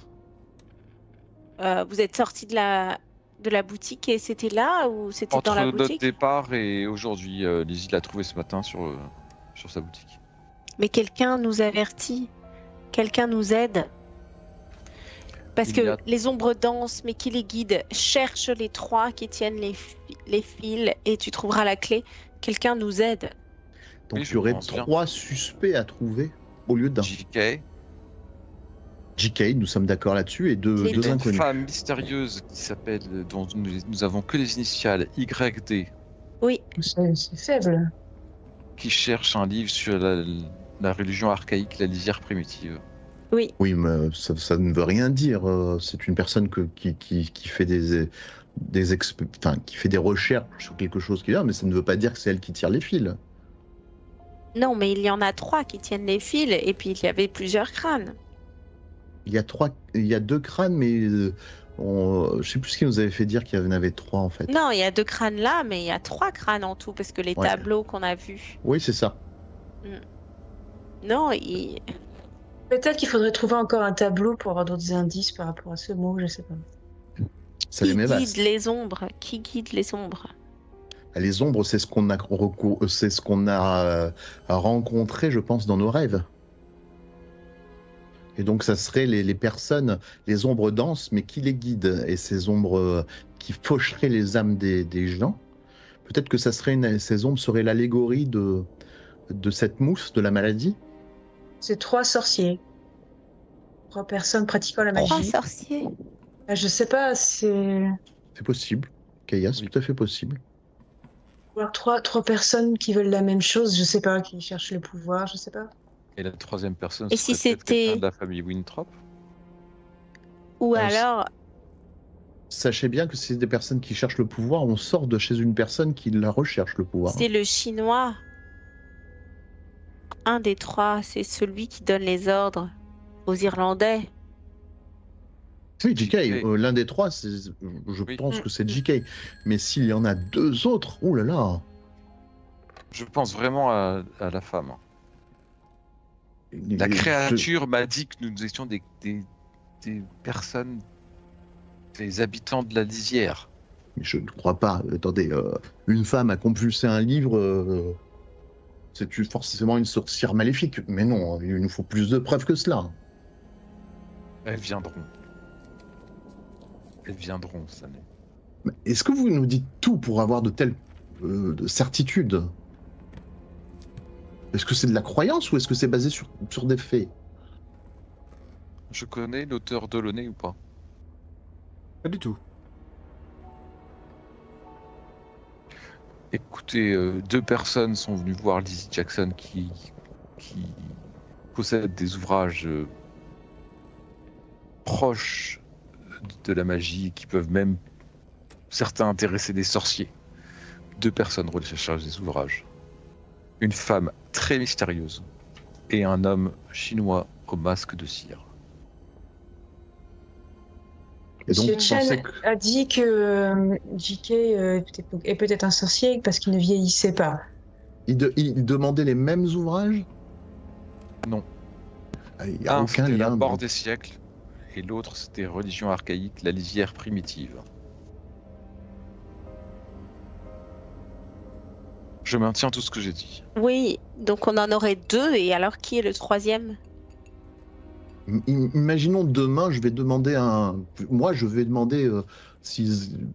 Vous êtes sorti de la boutique et c'était là ou c'était dans la boutique? Entre notre départ et aujourd'hui, Lizzie l'a trouvé ce matin sur sa boutique. Mais quelqu'un nous avertit, quelqu'un nous aide. Parce que les ombres dansent, mais qui les guide? Cherche les trois qui tiennent les fils et tu trouveras la clé. Quelqu'un nous aide. Donc il y aurait 3 suspects à trouver au lieu d'un. JK, nous sommes d'accord là-dessus, et deux inconnus. Une femme mystérieuse qui s'appelle, dont nous avons que les initiales YD. Oui. C'est faible. Qui cherche un livre sur la religion archaïque, la lisière primitive. Oui. Oui, mais ça ne veut rien dire. C'est une personne qui fait qui fait des recherches sur quelque chose qui vient, mais ça ne veut pas dire que c'est elle qui tire les fils. Non, mais il y en a 3 qui tiennent les fils, et puis il y avait plusieurs crânes. Il y a 2 crânes, mais je sais plus ce qui nous avait fait dire qu'il y en avait 3 en fait. Non, il y a 2 crânes là, mais il y a 3 crânes en tout, parce que les tableaux qu'on a vus. Oui, c'est ça. Non, peut-être qu'il faudrait trouver encore un tableau pour avoir d'autres indices par rapport à ce mot, je sais pas. Qui guide les ombres? Qui guide les ombres? Les ombres, c'est ce qu'on a rencontré, je pense, dans nos rêves. Et donc, ça serait les personnes, les ombres dansent, mais qui les guident? Et ces ombres qui faucheraient les âmes des gens. Peut-être que ces ombres seraient l'allégorie de cette mousse, de la maladie. C'est 3 sorciers. 3 personnes pratiquant la magie. 3 sorciers? Je sais pas, c'est possible. Kaya, c'est tout à fait possible. Ou alors 3 personnes qui veulent la même chose, je sais pas, qui cherchent le pouvoir, je sais pas. Et la 3e personne, et si c'était de la famille Winthrop? Ou alors... Sachez bien que si c'est des personnes qui cherchent le pouvoir, on sort de chez une personne qui la recherche, le pouvoir. C'est le chinois. Un des 3, c'est celui qui donne les ordres aux Irlandais. Oui, JK, l'un des trois, je pense que c'est JK. Mais s'il y en a deux autres, oh là là. Je pense vraiment à la femme. La créature m'a dit que nous étions des personnes, des habitants de la lisière. Je ne crois pas. Attendez, une femme a compulsé un livre, c'est forcément une sorcière maléfique. Mais non, il nous faut plus de preuves que cela. Elles viendront. Elles viendront, ça n'est. Est-ce que vous nous dites tout pour avoir de telles certitudes? Est-ce que c'est de la croyance ou est-ce que c'est basé sur des faits? Je connais l'auteur Delaunay ou pas? Pas du tout. Écoutez, deux personnes sont venues voir Lizzie Jackson qui possède des ouvrages proches de la magie, qui peuvent même certains intéresser des sorciers. Deux personnes recherchent des ouvrages. Une femme très mystérieuse et un homme chinois au masque de cire. Et donc, Monsieur Chen a dit que JK est peut-être un sorcier parce qu'il ne vieillissait pas. Il demandait les mêmes ouvrages? Non. Il n'y a aucun c'était lien. La mort des siècles et l'autre c'était religion archaïque, la lisière primitive. Je maintiens tout ce que j'ai dit. Oui, donc on en aurait deux, et alors qui est le troisième? Imaginons demain, je vais demander à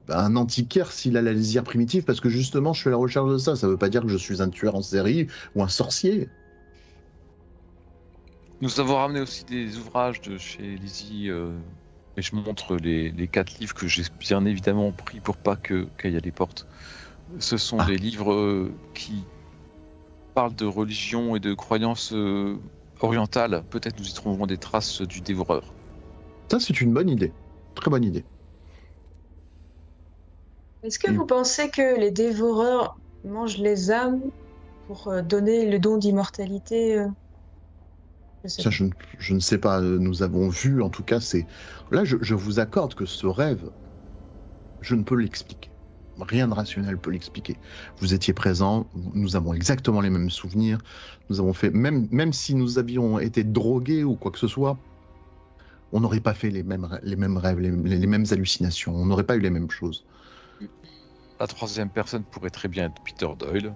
un antiquaire s'il a la lisière primitive, parce que justement, je fais la recherche de ça. Ça veut pas dire que je suis un tueur en série ou un sorcier. Nous avons ramené aussi des ouvrages de chez Lizzie, et je montre les 4 livres que j'ai bien évidemment pris pour pas qu'il y ait les portes. Ce sont des livres qui parlent de religion et de croyances orientales. Peut-être nous y trouverons des traces du dévoreur. Ça, c'est une bonne idée. Très bonne idée. Est-ce que vous pensez que les dévoreurs mangent les âmes pour donner le don d'immortalité Ça, je ne sais pas. Nous avons vu, en tout cas, là, je vous accorde que ce rêve, je ne peux l'expliquer. Rien de rationnel peut l'expliquer. Vous étiez présents, nous avons exactement les mêmes souvenirs. Nous avons fait, même si nous avions été drogués ou quoi que ce soit, on n'aurait pas fait les mêmes rêves, les mêmes hallucinations. On n'aurait pas eu les mêmes choses. La troisième personne pourrait très bien être Peter Doyle.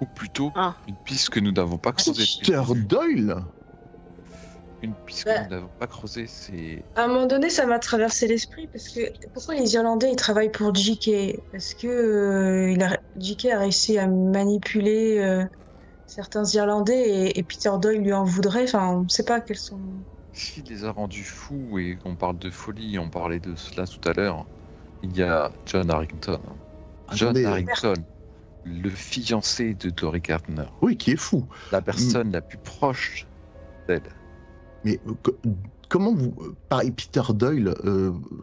Ou plutôt, une piste que nous n'avons pas creusée. Peter Doyle ? Une piste que nous n'avons pas creusée, c'est... À un moment donné, ça m'a traversé l'esprit, parce que pourquoi les Irlandais, ils travaillent pour JK? Est-ce que JK a réussi à manipuler certains Irlandais et Peter Doyle lui en voudrait? Enfin, on ne sait pas quels sont... S'il les a rendus fous, et qu'on parle de folie, on parlait de cela tout à l'heure, il y a John Harrington. John Harrington, le fiancé de Dory Gardner. Oui, qui est fou. La personne la plus proche d'elle. Mais comment vous... Peter Doyle,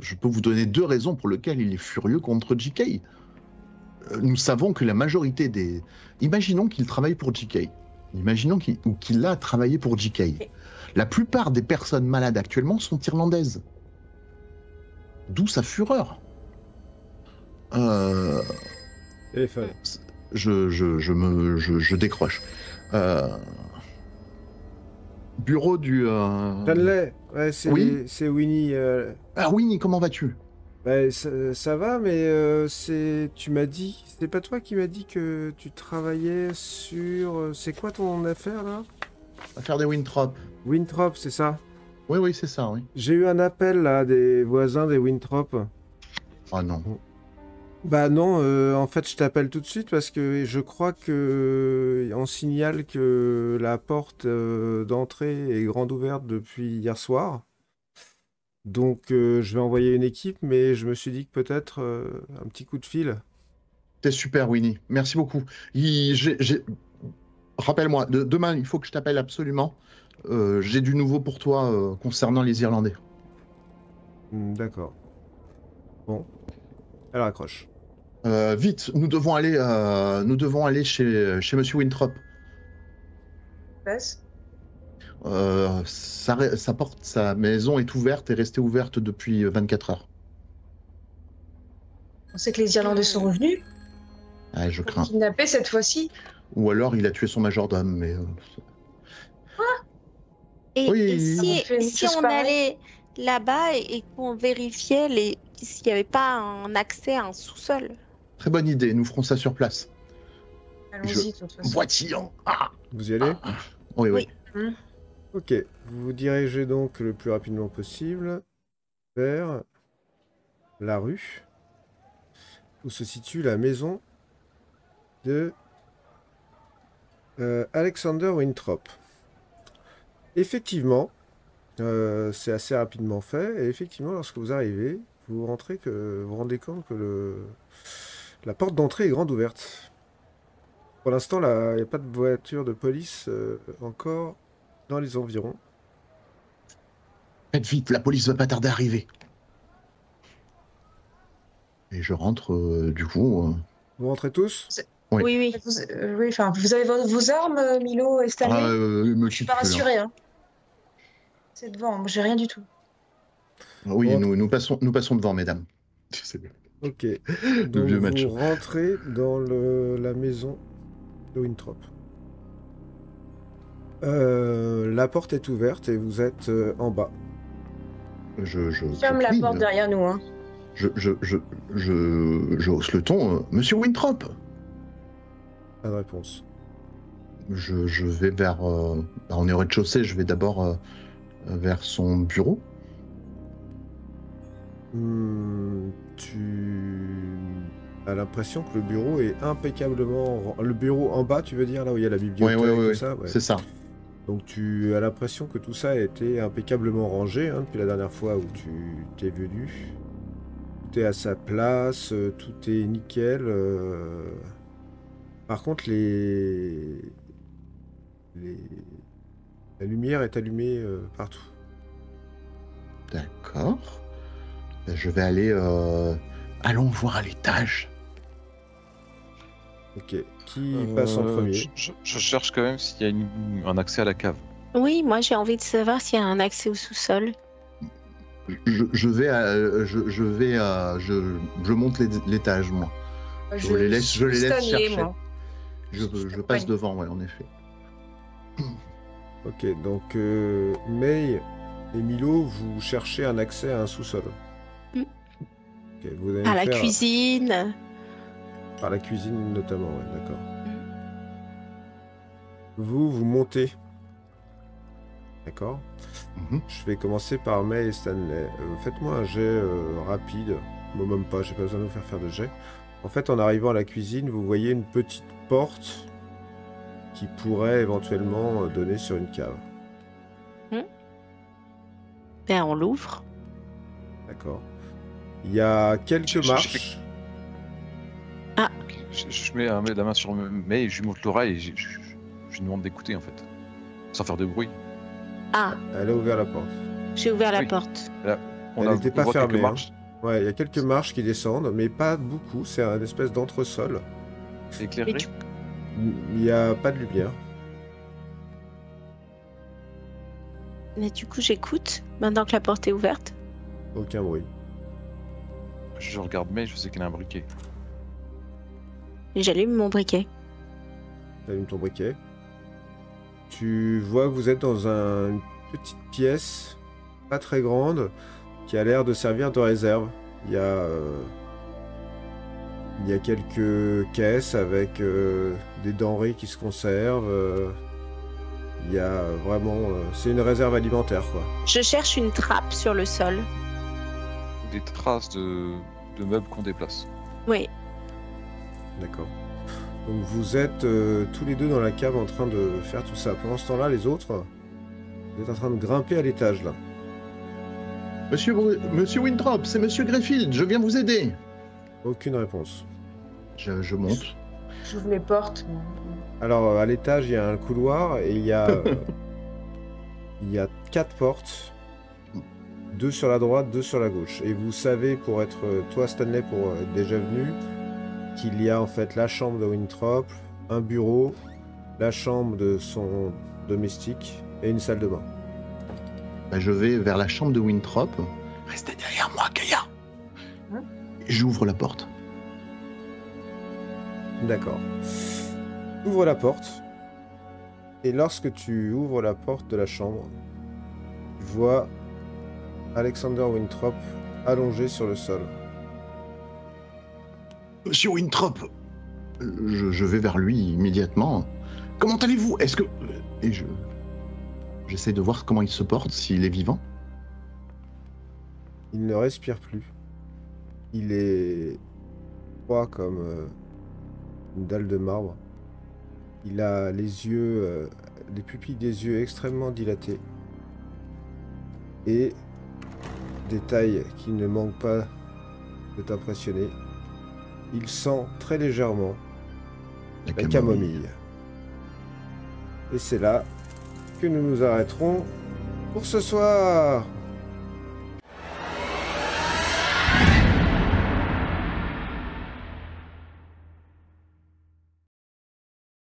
je peux vous donner 2 raisons pour lesquelles il est furieux contre JK. Nous savons que la majorité des... Imaginons qu'il travaille pour JK. Imaginons qu'il a travaillé pour JK. La plupart des personnes malades actuellement sont irlandaises. D'où sa fureur. Je décroche. Bureau du... Stanley, ouais, c'est Winnie. Ah Winnie, comment vas-tu? Bah, ça va, mais tu m'as dit... C'est pas toi qui m'as dit que tu travaillais sur... C'est quoi ton affaire, là? Affaire des Winthrop. Winthrop, c'est ça? Oui, c'est ça, oui. J'ai eu un appel, là, des voisins des Winthrop. Ah non. Bah non, en fait, je t'appelle tout de suite parce que je crois que on signale que la porte d'entrée est grande ouverte depuis hier soir. Donc, je vais envoyer une équipe, mais je me suis dit que peut-être un petit coup de fil. T'es super, Winnie. Merci beaucoup. Rappelle-moi, demain, il faut que je t'appelle absolument. J'ai du nouveau pour toi concernant les Irlandais. D'accord. Bon. Elle raccroche. Vite, nous devons aller chez Monsieur Winthrop. Passe. sa maison est ouverte et restée ouverte depuis 24 heures. On sait que les Irlandais sont revenus. Ah, je crains. Kidnappés cette fois-ci. Ou alors il a tué son majordome, mais... Et, Oui, et fait une si chose on pareille. allait là-bas et qu'on vérifiait s'il n'y avait pas un accès à un sous-sol? Très bonne idée, nous ferons ça sur place. Allons-y, de toute façon. Voitillant. Ah, Vous y allez? oui, oui. Ok, vous vous dirigez donc le plus rapidement possible vers la rue où se situe la maison de Alexander Winthrop. Effectivement, c'est assez rapidement fait, et effectivement, lorsque vous arrivez, vous vous rendez compte que la porte d'entrée est grande ouverte. Pour l'instant, il n'y a pas de voiture de police encore dans les environs. Faites vite, la police va pas tarder à arriver. Et je rentre, du coup... Vous rentrez tous? Oui. Oui. Oui, enfin, vous avez vos armes, Milo et Stanley? me Je suis pas rassurée, hein. C'est devant, moi j'ai rien du tout. Oui, Bon, nous passons devant, mesdames. C'est bien. Ok, Le donc vieux vous macho. rentrez dans la maison de Winthrop. La porte est ouverte et vous êtes en bas. Je Ferme la prie, porte derrière nous, hein. Je hausse le ton. Monsieur Winthrop, Pas de réponse. je vais vers... on est au rez-de-chaussée, je vais d'abord vers son bureau. Tu as l'impression que le bureau est impeccablement... Le bureau en bas, tu veux dire, là où il y a la bibliothèque et tout ça? Ouais. C'est ça. Donc tu as l'impression que tout ça a été impeccablement rangé hein, depuis la dernière fois où tu t'es venu. Tout est à sa place, tout est nickel. Par contre, la lumière est allumée partout. D'accord. Je vais aller... Allons voir à l'étage. Ok. Qui passe en premier? Je cherche quand même s'il y a un accès à la cave. Oui, moi j'ai envie de savoir s'il y a un accès au sous-sol. Je monte l'étage, moi. Je les laisse chercher. Moi. Je passe devant, ouais, en effet. Ok, donc May et Milo, vous cherchez un accès à un sous-sol. Ok, vous allez À la faire cuisine. par la cuisine notamment, ouais, d'accord. Vous montez. D'accord. Je vais commencer par May et Stanley. Faites-moi un jet rapide. Bon, même pas, j'ai pas besoin de vous faire de jet. En fait, en arrivant à la cuisine, vous voyez une petite porte qui pourrait éventuellement donner sur une cave. Ben, on l'ouvre. D'accord. Il y a quelques marches. Je mets la main sur May et je lui montre l'oreille et je lui demande d'écouter en fait. Sans faire de bruit. Ah, Elle a ouvert la porte. j'ai ouvert la Oui. porte. Elle n'était pas voit quelques fermée, hein. marches Ouais, il y a quelques marches qui descendent, mais pas beaucoup. C'est un espèce d'entresol. éclairées. Mais tu- Il n'y a pas de lumière. Mais du coup, j'écoute maintenant que la porte est ouverte. Aucun bruit. Je regarde May, je sais qu'elle a un briquet. Et j'allume mon briquet. T'allumes ton briquet. Tu vois que vous êtes dans une petite pièce, pas très grande, qui a l'air de servir de réserve. Il y a quelques caisses avec des denrées qui se conservent. Il y a vraiment... c'est une réserve alimentaire, quoi. Je cherche une trappe sur le sol. Des traces de meubles qu'on déplace. Oui. D'accord. Donc vous êtes tous les deux dans la cave en train de faire tout ça. Pendant ce temps-là, les autres, vous êtes en train de grimper à l'étage, là. Monsieur Winthrop, c'est Monsieur Greyfield, je viens vous aider. Aucune réponse. Je monte. J'ouvre les portes. Alors, à l'étage, il y a un couloir et il y a 4 portes. 2 sur la droite, 2 sur la gauche. Et vous savez, pour être... toi, Stanley, pour être déjà venu, qu'il y a en fait la chambre de Winthrop, un bureau, la chambre de son domestique et une salle de bain. Bah, je vais vers la chambre de Winthrop. Restez derrière moi, Gaïa. Et j'ouvre la porte. D'accord. Tu ouvres la porte. Et lorsque tu ouvres la porte de la chambre, tu vois Alexander Winthrop allongé sur le sol. Monsieur Winthrop, je vais vers lui immédiatement. Comment allez-vous? Est-ce que... Et j'essaie de voir comment il se porte, s'il est vivant. Il ne respire plus. Il est froid comme une dalle de marbre. Il a les yeux, les pupilles des yeux extrêmement dilatées. Et, détail qui ne manque pas de t'impressionner, il sent très légèrement la camomille. Et c'est là que nous nous arrêterons pour ce soir.